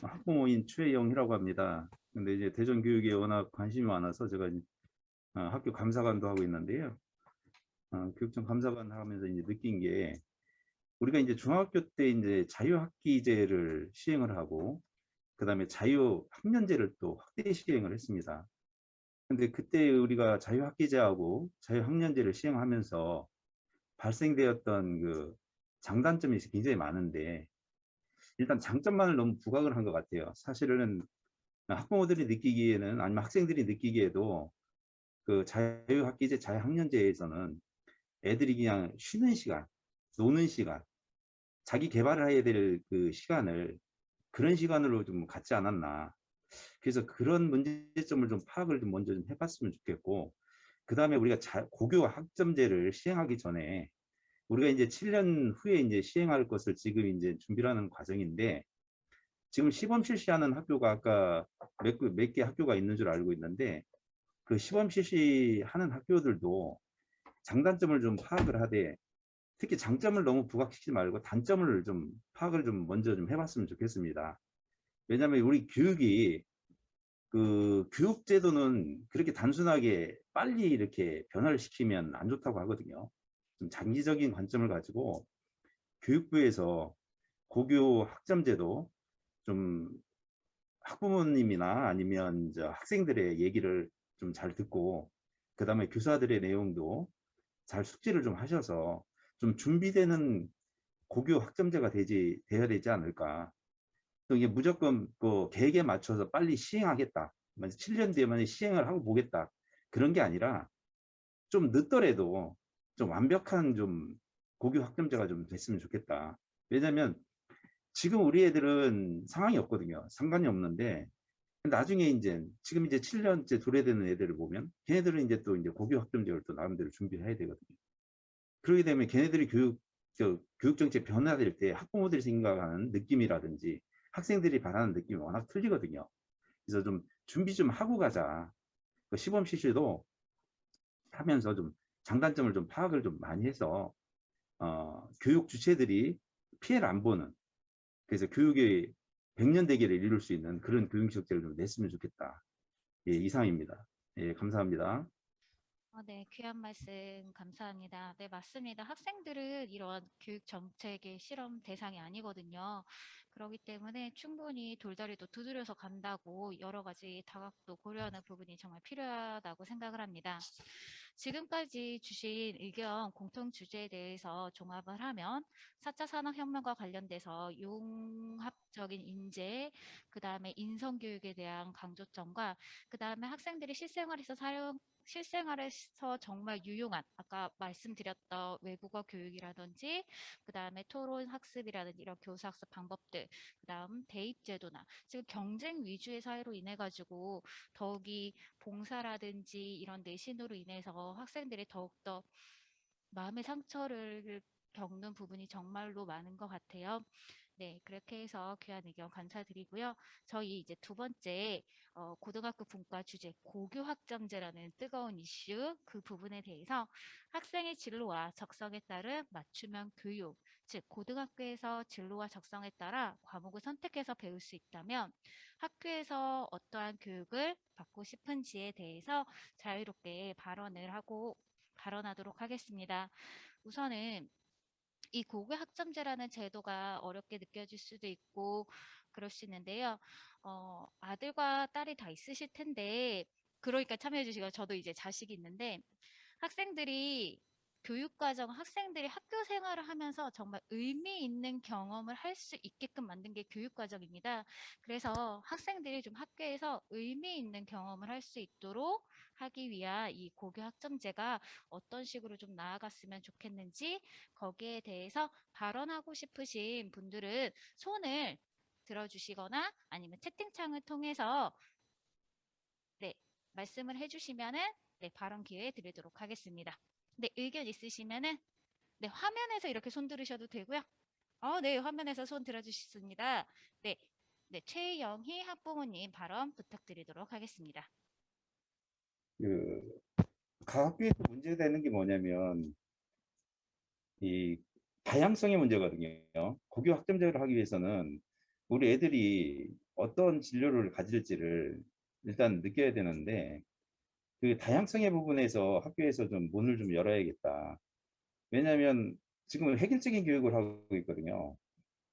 학부모인 최영희라고 합니다. 근데 이제 대전 교육에 워낙 관심이 많아서 제가 이제 학교 감사관도 하고 있는데요. 교육청 감사관 하면서 이제 느낀 게 우리가 이제 중학교 때 이제 자유학기제를 시행을 하고 그다음에 자유학년제를 또 확대 시행을 했습니다. 근데 그때 우리가 자유학기제하고 자유학년제를 시행하면서 발생되었던 그 장단점이 굉장히 많은데 일단 장점만을 너무 부각을 한 것 같아요. 사실은 학부모들이 느끼기에는 아니면 학생들이 느끼기에도 그 자유학기제, 자유학년제에서는 애들이 그냥 쉬는 시간, 노는 시간, 자기 개발을 해야 될 그 시간을 그런 시간으로 좀 갖지 않았나. 그래서 그런 문제점을 좀 파악을 좀 먼저 좀 해봤으면 좋겠고, 그 다음에 우리가 고교 학점제를 시행하기 전에 우리가 이제 7년 후에 이제 시행할 것을 지금 이제 준비를 하는 과정인데, 지금 시범 실시하는 학교가 아까 몇 개 학교가 있는 줄 알고 있는데, 그 시범 실시하는 학교들도 장단점을 좀 파악을 하되, 특히 장점을 너무 부각시키지 말고 단점을 좀 파악을 좀 먼저 좀 해봤으면 좋겠습니다. 왜냐하면 우리 교육이 그 교육제도는 그렇게 단순하게 빨리 이렇게 변화를 시키면 안 좋다고 하거든요. 좀 장기적인 관점을 가지고 교육부에서 고교 학점제도 좀 학부모님이나 아니면 학생들의 얘기를 좀 잘 듣고 그 다음에 교사들의 내용도 잘 숙지를 좀 하셔서 좀 준비되는 고교 학점제가 돼야 되지 않을까. 또 이게 무조건 그 계획에 맞춰서 빨리 시행하겠다. 7년 뒤에 시행을 하고 보겠다. 그런 게 아니라 좀 늦더라도 좀 완벽한 좀 고교 학점제가 좀 됐으면 좋겠다. 왜냐면 지금 우리 애들은 상황이 없거든요. 상관이 없는데 나중에 이제 지금 이제 7년째 도래되는 애들을 보면 걔네들은 이제 또 이제 고교 학점제를 또 나름대로 준비해야 되거든요. 그렇게 되면 걔네들이 교육 정책 변화될 때 학부모들이 생각하는 느낌이라든지 학생들이 바라는 느낌이 워낙 틀리거든요. 그래서 좀 준비 좀 하고 가자. 그 시범 실시도 하면서 좀 장단점을 좀 파악을 좀 많이 해서 교육 주체들이 피해를 안 보는, 그래서 교육의 100년 대계를 이룰 수 있는 그런 교육정책을 좀 냈으면 좋겠다. 예, 이상입니다. 예, 감사합니다. 네, 귀한 말씀 감사합니다. 네, 맞습니다. 학생들은 이런 교육 정책의 실험 대상이 아니거든요. 그렇기 때문에 충분히 돌다리도 두드려서 간다고 여러 가지 다각도 고려하는 부분이 정말 필요하다고 생각을 합니다. 지금까지 주신 의견 공통 주제에 대해서 종합을 하면 4차 산업혁명과 관련돼서 융합적인 인재, 그 다음에 인성교육에 대한 강조점과 그 다음에 학생들이 실생활에서 정말 유용한 아까 말씀드렸던 외국어 교육이라든지 그 다음에 토론 학습이라든지 이런 교사 학습 방법들, 그 다음 대입 제도나 지금 경쟁 위주의 사회로 인해 가지고 더욱이 봉사라든지 이런 내신으로 인해서 학생들이 더욱더 마음의 상처를 겪는 부분이 정말로 많은 것 같아요. 네, 그렇게 해서 귀한 의견 감사드리고요. 저희 이제 두 번째 고등학교 분과 주제 고교 학점제라는 뜨거운 이슈 그 부분에 대해서 학생의 진로와 적성에 따른 맞춤형 교육, 즉 고등학교에서 진로와 적성에 따라 과목을 선택해서 배울 수 있다면 학교에서 어떠한 교육을 받고 싶은지에 대해서 자유롭게 발언하도록 하겠습니다. 우선은 이 고교 학점제라는 제도가 어렵게 느껴질 수도 있고 그럴 수 있는데요. 아들과 딸이 다 있으실 텐데 그러니까 참여해 주시고 저도 이제 자식이 있는데 학생들이 교육과정 학생들이 학교 생활을 하면서 정말 의미 있는 경험을 할 수 있게끔 만든 게 교육과정입니다. 그래서 학생들이 좀 학교에서 의미 있는 경험을 할 수 있도록 하기 위한 이 고교 학점제가 어떤 식으로 좀 나아갔으면 좋겠는지 거기에 대해서 발언하고 싶으신 분들은 손을 들어주시거나 아니면 채팅창을 통해서 네, 말씀을 해주시면은 네, 발언 기회 드리도록 하겠습니다. 네, 의견 있으시면은 네, 화면에서 이렇게 손 들으셔도 되고요. 네, 화면에서 손 들어주셨습니다. 네, 네, 최영희 학부모님 발언 부탁드리도록 하겠습니다. 각 학교에서 문제되는 게 뭐냐면 이 다양성의 문제거든요. 고교 학점제를 하기 위해서는 우리 애들이 어떤 진로를 가질지를 일단 느껴야 되는데 그 다양성의 부분에서 학교에서 좀 문을 좀 열어야겠다. 왜냐하면 지금 획일적인 교육을 하고 있거든요.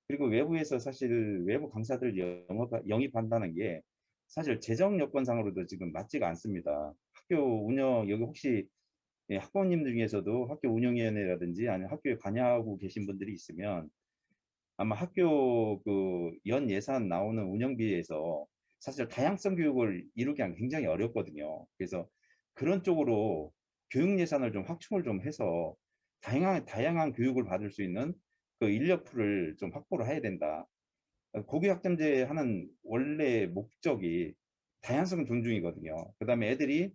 그리고 외부에서 사실 외부 강사들 영입한다는 게 사실 재정 여건상으로도 지금 맞지가 않습니다. 학교 운영, 여기 혹시 학부모님 중에서도 학교 운영위원회라든지 아니면 학교에 관여하고 계신 분들이 있으면 아마 학교 그 연 예산 나오는 운영비에서 사실 다양성 교육을 이루기가 굉장히 어렵거든요. 그래서 그런 쪽으로 교육 예산을 좀 확충을 좀 해서 다양한 교육을 받을 수 있는 그 인력풀을 좀 확보를 해야 된다. 고교 학점제 하는 원래 목적이 다양성 존중이거든요. 그 다음에 애들이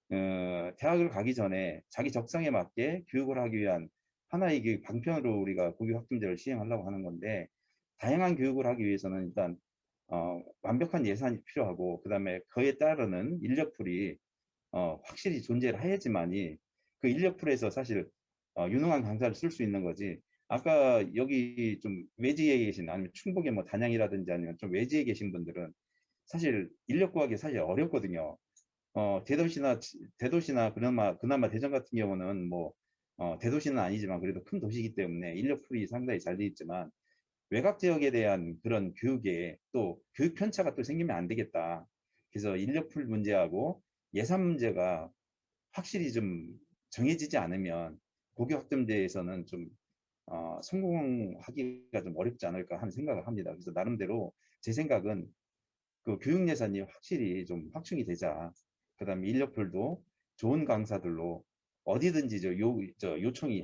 대학을 가기 전에 자기 적성에 맞게 교육을 하기 위한 하나의 그 방편으로 우리가 고교 학점제를 시행하려고 하는 건데 다양한 교육을 하기 위해서는 일단 완벽한 예산이 필요하고 그 다음에 그에 따르는 인력풀이 확실히 존재를 해야지만이 그 인력풀에서 사실 유능한 강사를 쓸 수 있는 거지. 아까 여기 좀 외지에 계신 아니면 충북의 뭐 단양이라든지 아니면 좀 외지에 계신 분들은 사실 인력 구하기 사실 어렵거든요. 대도시나 그나마 대전 같은 경우는 뭐 대도시는 아니지만 그래도 큰 도시이기 때문에 인력풀이 상당히 잘 돼 있지만 외곽 지역에 대한 그런 교육에 또 교육 편차가 또 생기면 안 되겠다. 그래서 인력풀 문제하고 예산 문제가 확실히 좀 정해지지 않으면 고교 학점제에서는 좀 성공하기가 좀 어렵지 않을까 하는 생각을 합니다. 그래서 나름대로 제 생각은 그 교육 예산이 확실히 좀 확충이 되자. 그 다음에 인력풀도 좋은 강사들로 어디든지 요청이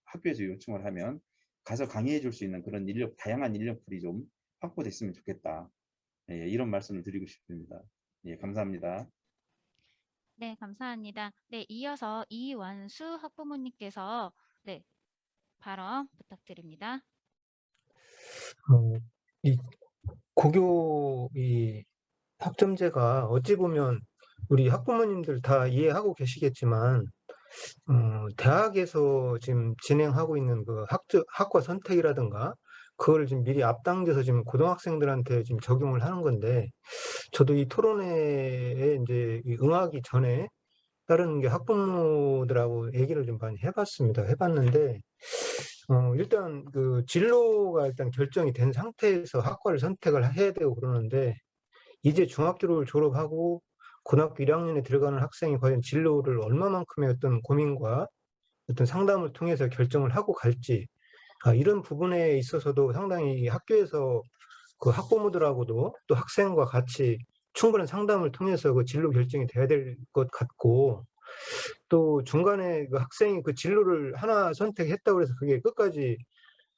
학교에서 요청을 하면 가서 강의해 줄 수 있는 그런 다양한 인력풀이 좀 확보됐으면 좋겠다. 예, 이런 말씀을 드리고 싶습니다. 예, 감사합니다. 네, 감사합니다. 네, 이어서 이완수 학부모님께서 네, 발언 부탁드립니다. 이 고교 이 학점제가 어찌 보면 우리 학부모님들 다 이해하고 계시겠지만 대학에서 지금 진행하고 있는 그 학과 선택이라든가 그걸 지금 미리 앞당겨서 지금 고등학생들한테 지금 적용을 하는 건데 저도 이 토론회에 이제 응하기 전에 다른 게 학부모들하고 얘기를 좀 많이 해봤습니다. 해봤는데 일단 그 진로가 일단 결정이 된 상태에서 학과를 선택을 해야 되고 그러는데 이제 중학교를 졸업하고 고등학교 1학년에 들어가는 학생이 과연 진로를 얼마만큼의 어떤 고민과 어떤 상담을 통해서 결정을 하고 갈지 이런 부분에 있어서도 상당히 학교에서 그 학부모들하고도 또 학생과 같이 충분한 상담을 통해서 그 진로 결정이 돼야 될 것 같고 또 중간에 그 학생이 그 진로를 하나 선택했다고 해서 그게 끝까지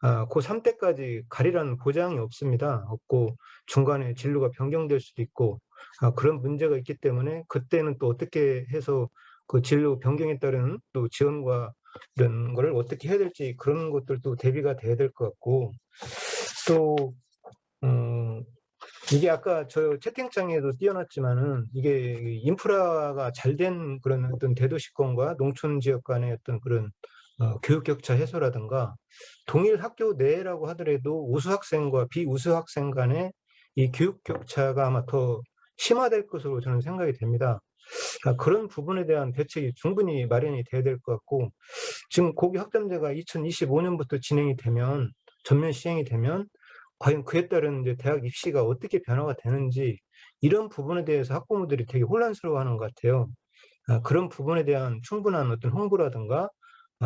고3 때까지 가리라는 보장이 없습니다. 없고 중간에 진로가 변경될 수도 있고 그런 문제가 있기 때문에 그때는 또 어떻게 해서 그 진로 변경에 따른 또 지원과 이런 거를 어떻게 해야 될지 그런 것들도 대비가 돼야 될 것 같고 또 이게 아까 저 채팅창에도 띄워놨지만은 이게 인프라가 잘 된 그런 어떤 대도시권과 농촌 지역 간의 어떤 그런 교육 격차 해소라든가 동일 학교 내라고 하더라도 우수 학생과 비우수 학생 간의 이 교육 격차가 아마 더 심화될 것으로 저는 생각이 됩니다. 그런 부분에 대한 대책이 충분히 마련이 돼야 될 것 같고, 지금 고교 학점제가 2025년부터 진행이 되면, 전면 시행이 되면 과연 그에 따른 이제 대학 입시가 어떻게 변화가 되는지, 이런 부분에 대해서 학부모들이 되게 혼란스러워하는 것 같아요. 그런 부분에 대한 충분한 어떤 홍보라든가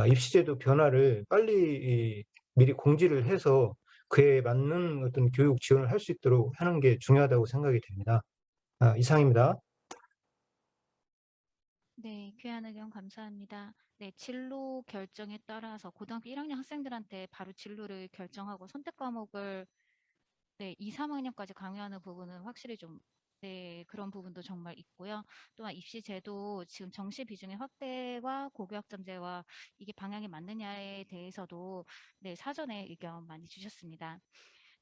입시제도 변화를 빨리 미리 공지를 해서 그에 맞는 어떤 교육 지원을 할 수 있도록 하는 게 중요하다고 생각이 됩니다. 이상입니다. 네, 귀한 의견 감사합니다. 네, 진로 결정에 따라서 고등학교 1학년 학생들한테 바로 진로를 결정하고 선택 과목을 2, 3학년까지 강요하는 부분은 확실히 좀 그런 부분도 정말 있고요. 또한 입시 제도 지금 정시 비중의 확대와 고교학점제와 이게 방향이 맞느냐에 대해서도 사전에 의견 많이 주셨습니다.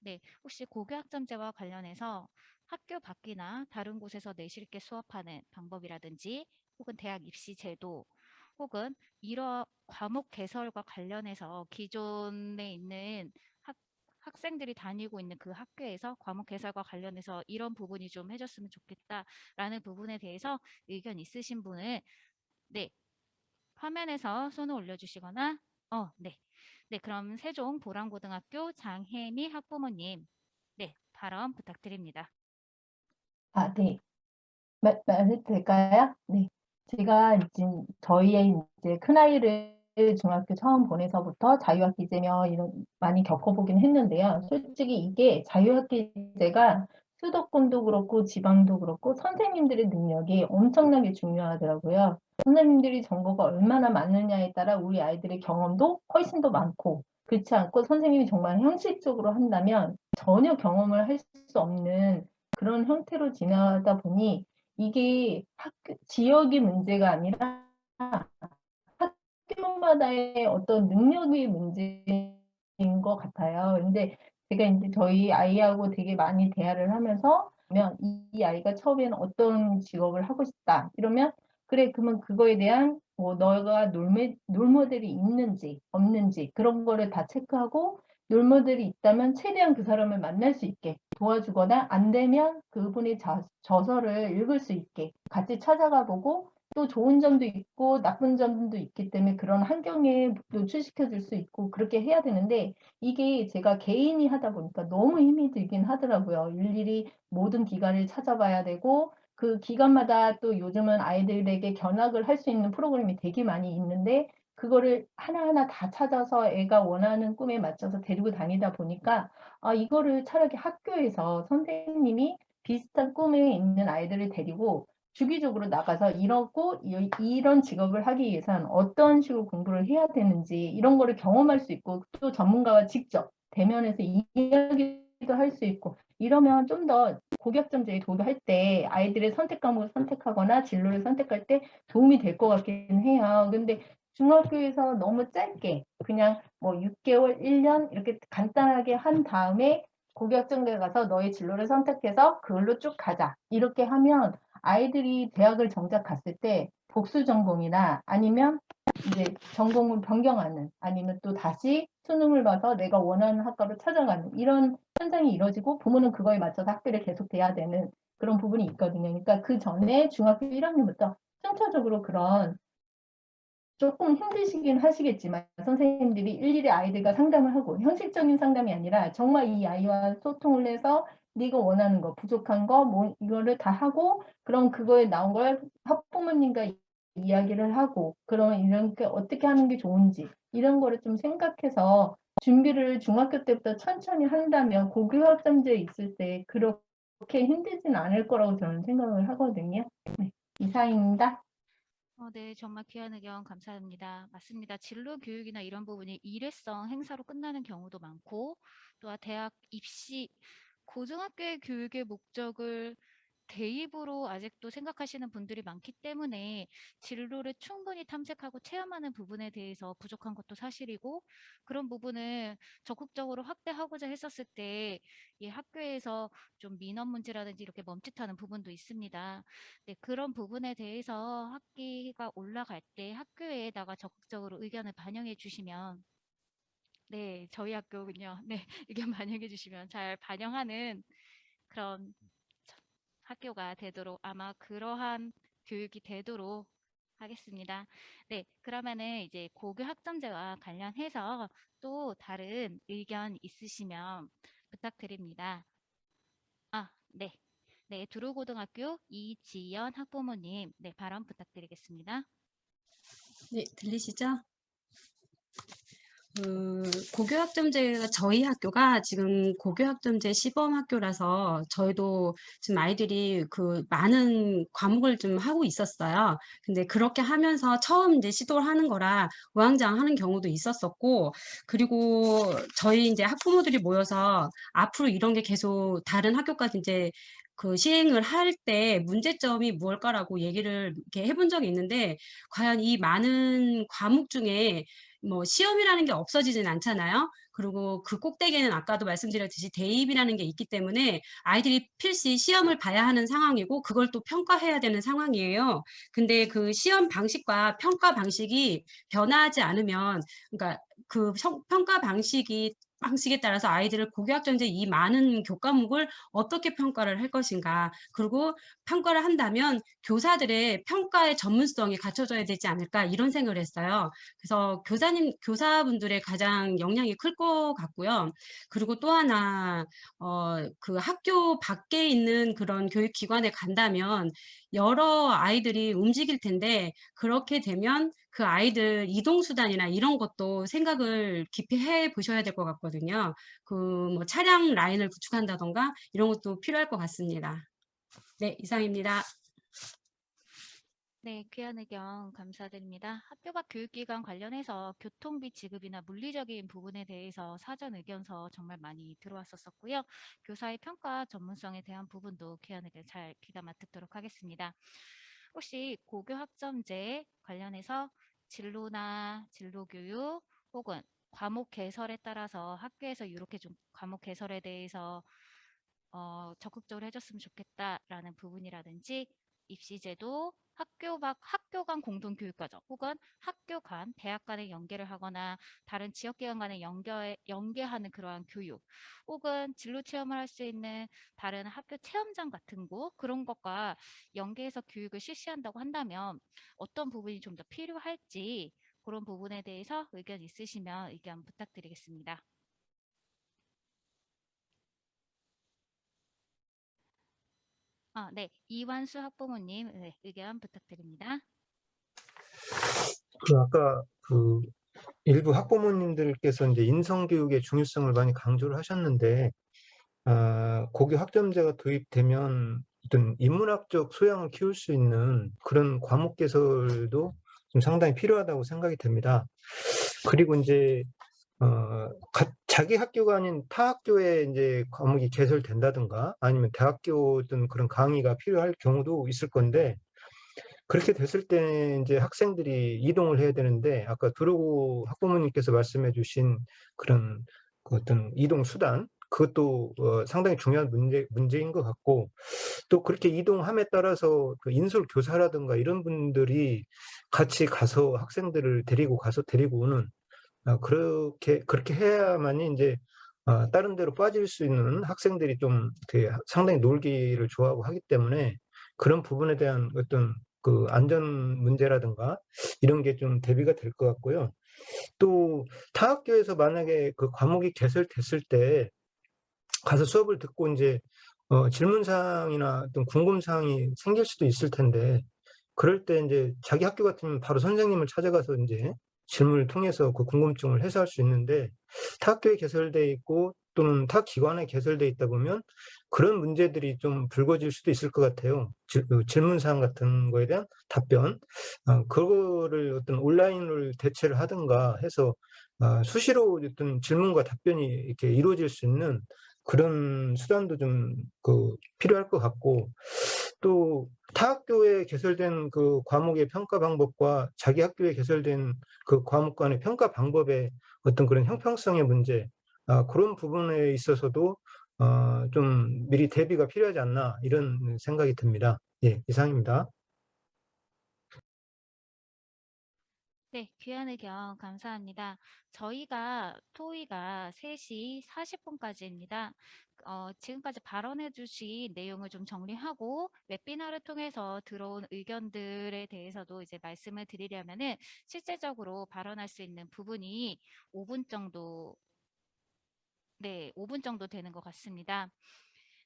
네, 혹시 고교학점제와 관련해서 학교 밖이나 다른 곳에서 내실 있게 수업하는 방법이라든지 혹은 대학 입시 제도 혹은 이러 과목 개설과 관련해서 기존에 있는 학생들이 다니고 있는 그 학교에서 과목 개설과 관련해서 이런 부분이 좀 해줬으면 좋겠다라는 부분에 대해서 의견 있으신 분은 화면에서 손을 올려주시거나 네, 그럼 세종 보람고등학교 장혜미 학부모님 발언 부탁드립니다. 네. 말해도 될까요? 네. 제가 저희의 이제 큰아이를 중학교 처음 보내서부터 자유학기제며 이런 많이 겪어보긴 했는데요. 솔직히 이게 자유학기제가 수도권도 그렇고 지방도 그렇고 선생님들의 능력이 엄청나게 중요하더라고요. 선생님들이 정보가 얼마나 많느냐에 따라 우리 아이들의 경험도 훨씬 더 많고, 그렇지 않고 선생님이 정말 형식적으로 한다면 전혀 경험을 할 수 없는 그런 형태로 지나다 보니 이게 지역의 문제가 아니라 학교마다의 어떤 능력의 문제인 것 같아요. 근데 제가 이제 저희 아이하고 되게 많이 대화를 하면서 이 아이가 처음에는 어떤 직업을 하고 싶다 이러면 그래 그러면 그거에 대한 뭐 너가 롤모델이 있는지 없는지 그런 거를 다 체크하고 롤모델이 있다면 최대한 그 사람을 만날 수 있게 도와주거나 안 되면 그분의 저서를 읽을 수 있게 같이 찾아가 보고 또 좋은 점도 있고 나쁜 점도 있기 때문에 그런 환경에 노출시켜 줄 수 있고 그렇게 해야 되는데 이게 제가 개인이 하다 보니까 너무 힘이 들긴 하더라고요. 일일이 모든 기관을 찾아봐야 되고 그 기관마다 또 요즘은 아이들에게 견학을 할 수 있는 프로그램이 되게 많이 있는데 그거를 하나하나 다 찾아서 애가 원하는 꿈에 맞춰서 데리고 다니다 보니까 이거를 차라리 학교에서 선생님이 비슷한 꿈에 있는 아이들을 데리고 주기적으로 나가서 이런 직업을 하기 위해서는 어떤 식으로 공부를 해야 되는지 이런 거를 경험할 수 있고 또 전문가와 직접 대면해서 이야기도 할 수 있고 이러면 좀 더 고교학점제에 도입할 때 아이들의 선택 과목을 선택하거나 진로를 선택할 때 도움이 될 것 같긴 해요. 근데 중학교에서 너무 짧게 그냥 뭐 6개월, 1년 이렇게 간단하게 한 다음에 고교학점제에 가서 너의 진로를 선택해서 그걸로 쭉 가자. 이렇게 하면 아이들이 대학을 정작 갔을 때 복수 전공이나 아니면 이제 전공을 변경하는 아니면 또 다시 수능을 봐서 내가 원하는 학과로 찾아가는 이런 현상이 이루어지고 부모는 그거에 맞춰서 학교를 계속 돼야 되는 그런 부분이 있거든요. 그러니까 그 전에 중학교 1학년부터 선차적으로 그런 조금 힘드시긴 하시겠지만 선생님들이 일일이 아이들과 상담을 하고 형식적인 상담이 아니라 정말 이 아이와 소통을 해서 네가 원하는 거 부족한 거 뭐 이거를 다 하고 그럼 그거에 나온 걸 학부모님과 이야기를 하고 그러면 이런 게 어떻게 하는 게 좋은지 이런 거를 좀 생각해서 준비를 중학교 때부터 천천히 한다면 고교학점제에 있을 때 그렇게 힘들진 않을 거라고 저는 생각을 하거든요. 네, 이상입니다. 네, 정말 귀한 의견 감사합니다. 맞습니다. 진로 교육이나 이런 부분이 일회성 행사로 끝나는 경우도 많고, 또한 대학 입시, 고등학교의 교육의 목적을 대입으로 아직도 생각하시는 분들이 많기 때문에 진로를 충분히 탐색하고 체험하는 부분에 대해서 부족한 것도 사실이고, 그런 부분을 적극적으로 확대하고자 했었을 때 이 학교에서 좀 민원 문제라든지 이렇게 멈칫하는 부분도 있습니다. 네, 그런 부분에 대해서 학기가 올라갈 때 학교에다가 적극적으로 의견을 반영해 주시면 저희 학교군요. 의견 반영해 주시면 잘 반영하는 그런 학교가 되도록 아마 그러한 교육이 되도록 하겠습니다. 네, 그러면은 이제 고교 학점제와 관련해서 또 다른 의견 있으시면 부탁드립니다. 네. 네, 두루고등학교 이지연 학부모님, 네, 발언 부탁드리겠습니다. 네, 들리시죠? 고교학점제가 저희 학교가 지금 고교학점제 시범 학교라서 저희도 지금 아이들이 그 많은 과목을 좀 하고 있었어요. 근데 그렇게 하면서 처음 이제 시도를 하는 거라 우왕좌왕하는 경우도 있었었고, 그리고 저희 이제 학부모들이 모여서 앞으로 이런 게 계속 다른 학교까지 이제 그 시행을 할 때 문제점이 무엇일까라고 얘기를 이렇게 해본 적이 있는데, 과연 이 많은 과목 중에 뭐 시험이라는 게 없어지진 않잖아요. 그리고 그 꼭대기에는 아까도 말씀드렸듯이 대입이라는 게 있기 때문에 아이들이 필시 시험을 봐야 하는 상황이고 그걸 또 평가해야 되는 상황이에요. 근데 그 시험 방식과 평가 방식이 변화하지 않으면, 그러니까 그 평가 방식에 따라서 아이들을 고교학점제 이 많은 교과목을 어떻게 평가를 할 것인가, 그리고 평가를 한다면 교사들의 평가의 전문성이 갖춰져야 되지 않을까, 이런 생각을 했어요. 그래서 교사분들의 가장 영향이 클 것 같고요. 그리고 또 하나, 그 학교 밖에 있는 그런 교육기관에 간다면 여러 아이들이 움직일 텐데, 그렇게 되면 그 아이들 이동수단이나 이런 것도 생각을 깊이 해 보셔야 될 것 같거든요. 그 뭐 차량 라인을 구축한다던가 이런 것도 필요할 것 같습니다. 네, 이상입니다. 네, 귀한 의견 감사드립니다. 학교 밖 교육기관 관련해서 교통비 지급이나 물리적인 부분에 대해서 사전 의견서 정말 많이 들어왔었고요. 교사의 평가 전문성에 대한 부분도 귀한 의견 잘 귀담아 듣도록 하겠습니다. 혹시 고교 학점제 관련해서 진로나 진로교육 혹은 과목 개설에 따라서 학교에서 이렇게 좀 과목 개설에 대해서 적극적으로 해줬으면 좋겠다라는 부분이라든지, 입시제도, 학교 간 공동교육과정 혹은 학교 간 대학 간의 연계를 하거나 다른 지역기관 간의 연계하는 그러한 교육, 혹은 진로 체험을 할 수 있는 다른 학교 체험장 같은 그런 것과 연계해서 교육을 실시한다고 한다면 어떤 부분이 좀 더 필요할지, 그런 부분에 대해서 의견 있으시면 의견 부탁드리겠습니다. 네, 이완수 학부모님, 네, 의견 부탁드립니다. 아까 그 일부 학부모님들께서 이제 인성교육의 중요성을 많이 강조를 하셨는데, 고교 학점제가 도입되면 어떤 인문학적 소양을 키울 수 있는 그런 과목 개설도 좀 상당히 필요하다고 생각이 됩니다. 그리고 이제 자기 학교가 아닌 타 학교에 이제 과목이 개설된다든가 아니면 대학교 어떤 그런 강의가 필요할 경우도 있을 건데, 그렇게 됐을 때 이제 학생들이 이동을 해야 되는데, 아까 두루고 학부모님께서 말씀해 주신 그런 그 어떤 이동 수단, 그것도 상당히 중요한 문제인 것 같고, 또 그렇게 이동함에 따라서 그 인솔 교사라든가 이런 분들이 같이 가서 학생들을 데리고 가서 데리고 오는, 그렇게 해야만이 이제 다른 데로 빠질 수 있는 학생들이 좀 상당히 놀기를 좋아하고 하기 때문에 그런 부분에 대한 어떤 그 안전 문제라든가 이런 게 좀 대비가 될 것 같고요. 또 타 학교에서 만약에 그 과목이 개설됐을 때 가서 수업을 듣고 이제 질문사항이나 어떤 궁금사항이 생길 수도 있을 텐데, 그럴 때 이제 자기 학교 같으면 바로 선생님을 찾아가서 이제 질문을 통해서 그 궁금증을 해소할 수 있는데, 타 학교에 개설돼 있고 또는 타 기관에 개설돼 있다 보면 그런 문제들이 좀 불거질 수도 있을 것 같아요. 질문사항 같은 거에 대한 답변, 그거를 어떤 온라인으로 대체를 하든가 해서 수시로 어떤 질문과 답변이 이렇게 이루어질 수 있는 그런 수단도 좀 필요할 것 같고, 또 타 학교에 개설된 그 과목의 평가 방법과 자기 학교에 개설된 그 과목 간의 평가 방법의 어떤 그런 형평성의 문제, 그런 부분에 있어서도 좀 미리 대비가 필요하지 않나, 이런 생각이 듭니다. 예, 이상입니다. 네, 귀한 의견 감사합니다. 저희가 토의가 3시 40분까지입니다. 지금까지 발언해 주신 내용을 좀 정리하고 웨비나를 통해서 들어온 의견들에 대해서도 이제 말씀을 드리려면은 실제적으로 발언할 수 있는 부분이 5분 정도, 네, 5분 정도 되는 것 같습니다.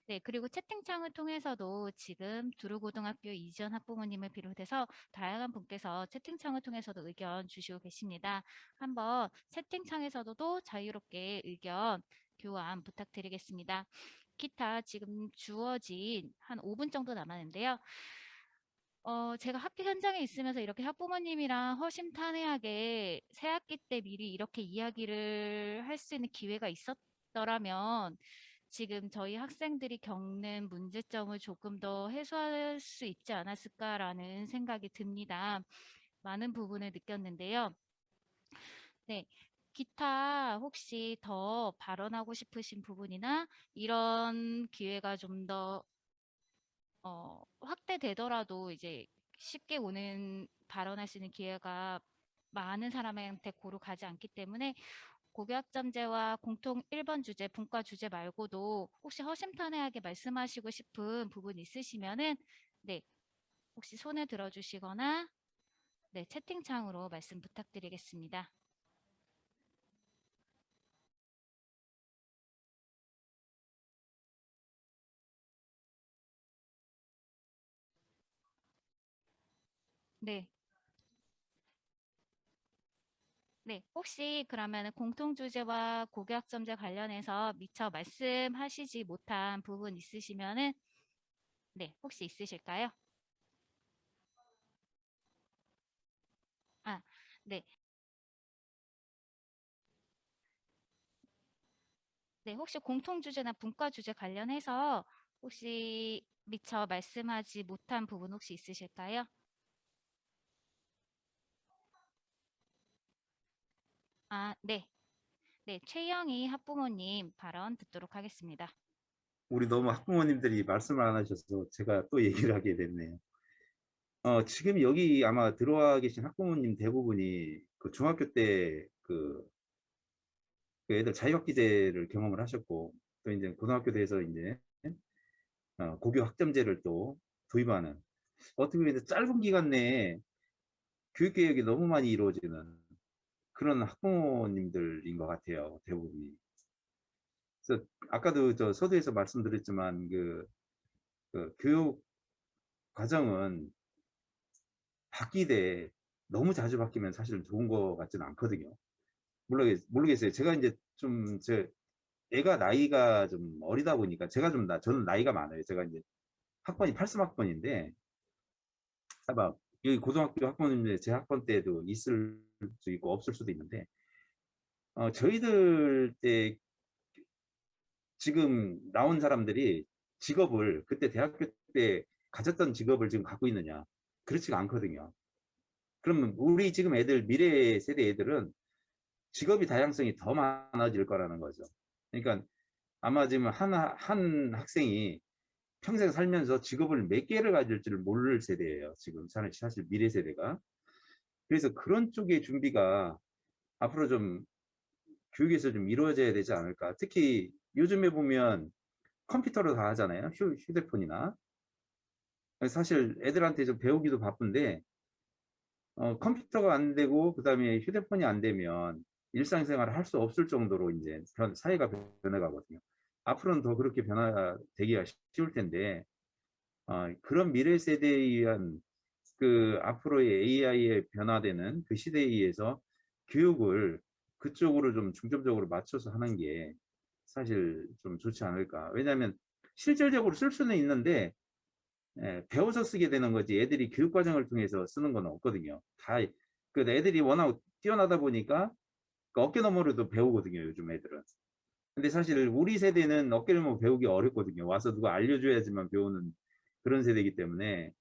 네, 그리고 채팅창을 통해서도 지금 두루고등학교 이지연 학부모님을 비롯해서 다양한 분께서 채팅창을 통해서도 의견 주시고 계십니다. 한번 채팅창에서도 자유롭게 의견 교환 부탁드리겠습니다. 기타 지금 주어진 한 5분 정도 남았는데요. 제가 학교 현장에 있으면서 이렇게 학부모님이랑 허심탄회하게 새학기 때 미리 이렇게 이야기를 할 수 있는 기회가 있었더라면 지금 저희 학생들이 겪는 문제점을 조금 더 해소할 수 있지 않았을까라는 생각이 듭니다. 많은 부분을 느꼈는데요. 네, 기타 혹시 더 발언하고 싶으신 부분이나 이런 기회가 좀 더 확대되더라도 이제 쉽게 오는 발언할 수 있는 기회가 많은 사람한테 고루 가지 않기 때문에 고교학점제와 공통 1번 주제, 분과 주제 말고도 혹시 허심탄회하게 말씀하시고 싶은 부분 있으시면은 네, 혹시 손을 들어주시거나 네, 채팅창으로 말씀 부탁드리겠습니다. 네. 네, 혹시 그러면 공통 주제와 고교학점제 관련해서 미처 말씀하시지 못한 부분 있으시면은 네, 혹시 있으실까요? 아, 네. 네, 혹시 공통 주제나 분과 주제 관련해서 혹시 미처 말씀하지 못한 부분 혹시 있으실까요? 아, 네. 네, 최영희 학부모님 발언 듣도록 하겠습니다. 우리 너무 학부모님들이 말씀을 안 하셔서 제가 또 얘기를 하게 됐네요. 지금 여기 아마 들어와 계신 학부모님 대부분이 그 중학교 때 그 애들 자유학기제를 경험을 하셨고, 또 이제 고등학교 돼서 이제 고교 학점제를 또 도입하는, 어떻게 보면 짧은 기간 내에 교육개혁이 너무 많이 이루어지는 그런 학부모님들인 것 같아요, 대부분이. 그래서 아까도 저 서두에서 말씀드렸지만 그 교육 과정은 바뀌되 너무 자주 바뀌면 사실은 좋은 것 같지는 않거든요. 모르겠어요. 제가 이제 애가 나이가 좀 어리다 보니까 저는 나이가 많아요. 제가 이제 학번이 83학번인데 아마 여기 고등학교 학번인데 제 학번 때도 있을 수 있고 없을 수도 있는데 저희들 때 지금 나온 사람들이 직업을 그때 대학교 때 가졌던 직업을 지금 갖고 있느냐, 그렇지가 않거든요. 그러면 우리 지금 미래 세대 애들은 직업이 다양성이 더 많아질 거라는 거죠. 그러니까 아마 지금 한 학생이 평생 살면서 직업을 몇 개를 가질지를 모를 세대예요. 지금 사실 미래 세대가. 그래서 그런 쪽의 준비가 앞으로 좀 교육에서 좀 이루어져야 되지 않을까. 특히 요즘에 보면 컴퓨터로 다 하잖아요. 휴대폰이나. 사실 애들한테 좀 배우기도 바쁜데 컴퓨터가 안 되고 그다음에 휴대폰이 안 되면 일상생활을 할 수 없을 정도로 이제 사회가 변해가거든요. 앞으로는 더 그렇게 변화되기가 쉬울 텐데 그런 미래 세대에 의한 그 앞으로의 AI에 변화되는 그 시대에 의해서 교육을 그쪽으로 좀 중점적으로 맞춰서 하는 게 사실 좀 좋지 않을까. 왜냐하면 실질적으로 쓸 수는 있는데 배워서 쓰게 되는 거지 애들이 교육 과정을 통해서 쓰는 건 없거든요. 그 애들이 워낙 뛰어나다 보니까 그 어깨 너머로도 배우거든요, 요즘 애들은. 근데 사실 우리 세대는 어깨 너머 배우기 어렵거든요. 와서 누가 알려줘야지만 배우는 그런 세대이기 때문에.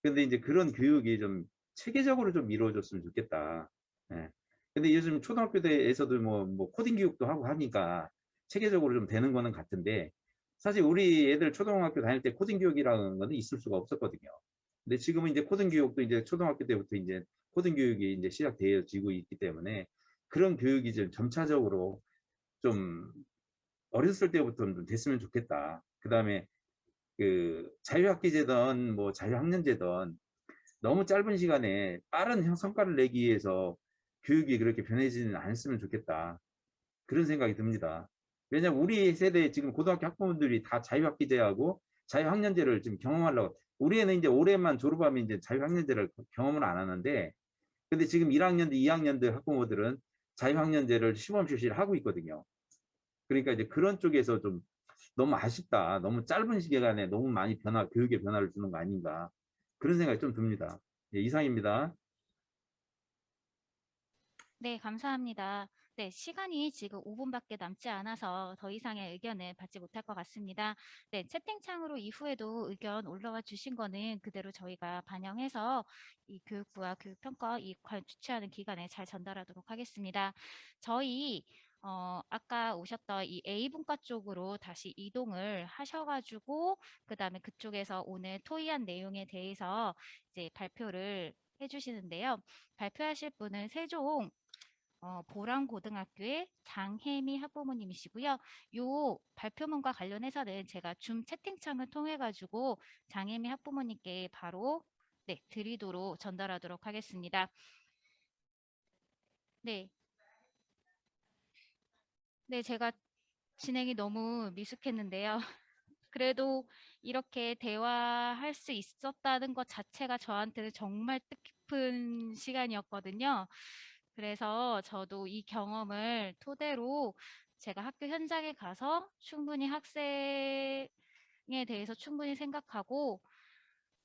근데 이제 그런 교육이 좀 체계적으로 좀 이루어졌으면 좋겠다. 예. 근데 요즘 초등학교 때에서도 뭐 코딩 교육도 하고 하니까 체계적으로 좀 되는 거는 같은데, 사실 우리 애들 초등학교 다닐 때 코딩 교육이라는 거는 있을 수가 없었거든요. 근데 지금은 이제 코딩 교육도 이제 초등학교 때부터 이제 코딩 교육이 이제 시작되어지고 있기 때문에 그런 교육이 좀 점차적으로 좀 어렸을 때부터 좀 됐으면 좋겠다. 그다음에 그 자유학기제든 뭐 자유학년제든 너무 짧은 시간에 빠른 성과를 내기 위해서 교육이 그렇게 변해지는 않았으면 좋겠다. 그런 생각이 듭니다. 왜냐하면 우리 세대 지금 고등학교 학부모들이 다 자유학기제하고 자유학년제를 지금 경험하려고, 우리 애는 이제 올해만 졸업하면 이제 자유학년제를 경험을 안 하는데, 근데 지금 1학년들, 2학년들 학부모들은 자유학년제를 시범 실시를 하고 있거든요. 그러니까 이제 그런 쪽에서 좀 너무 아쉽다. 너무 짧은 시간에 너무 많이 교육의 변화를 주는 거 아닌가. 그런 생각이 좀 듭니다. 예, 이상입니다. 네, 감사합니다. 네, 시간이 지금 5분밖에 남지 않아서 더 이상의 의견을 받지 못할 것 같습니다. 네, 채팅창으로 이후에도 의견 올라와 주신 거는 그대로 저희가 반영해서 이 교육부와 교육평가 이 주최하는 기관에 잘 전달하도록 하겠습니다. 저희 아까 오셨던 이 A분과 쪽으로 다시 이동을 하셔가지고 그다음에 그쪽에서 오늘 토의한 내용에 대해서 이제 발표를 해주시는데요. 발표하실 분은 세종 보람고등학교의 장혜미 학부모님이시고요. 요 발표문과 관련해서는 제가 줌 채팅창을 통해 가지고 장혜미 학부모님께 바로 네, 드리도록 전달하도록 하겠습니다. 네. 네, 제가 진행이 너무 미숙했는데요. 그래도 이렇게 대화할 수 있었다는 것 자체가 저한테는 정말 뜻깊은 시간이었거든요. 그래서 저도 이 경험을 토대로 제가 학교 현장에 가서 충분히 학생에 대해서 충분히 생각하고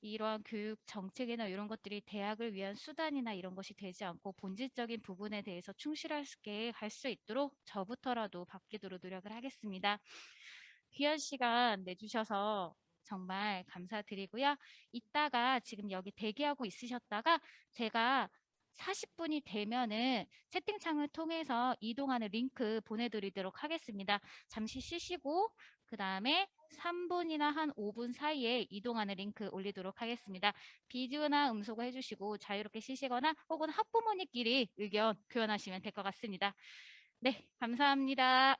이러한 교육 정책이나 이런 것들이 대학을 위한 수단이나 이런 것이 되지 않고 본질적인 부분에 대해서 충실할 수 있게 할 수 있도록 저부터라도 바뀌도록 노력을 하겠습니다. 귀한 시간 내주셔서 정말 감사드리고요. 이따가 지금 여기 대기하고 있으셨다가 제가 40분이 되면은 채팅창을 통해서 이동하는 링크 보내드리도록 하겠습니다. 잠시 쉬시고 그 다음에 3분이나 한 5분 사이에 이동하는 링크 올리도록 하겠습니다. 비디오나 음소거 해주시고 자유롭게 쉬시거나 혹은 학부모님끼리 의견 교환하시면 될 것 같습니다. 네, 감사합니다.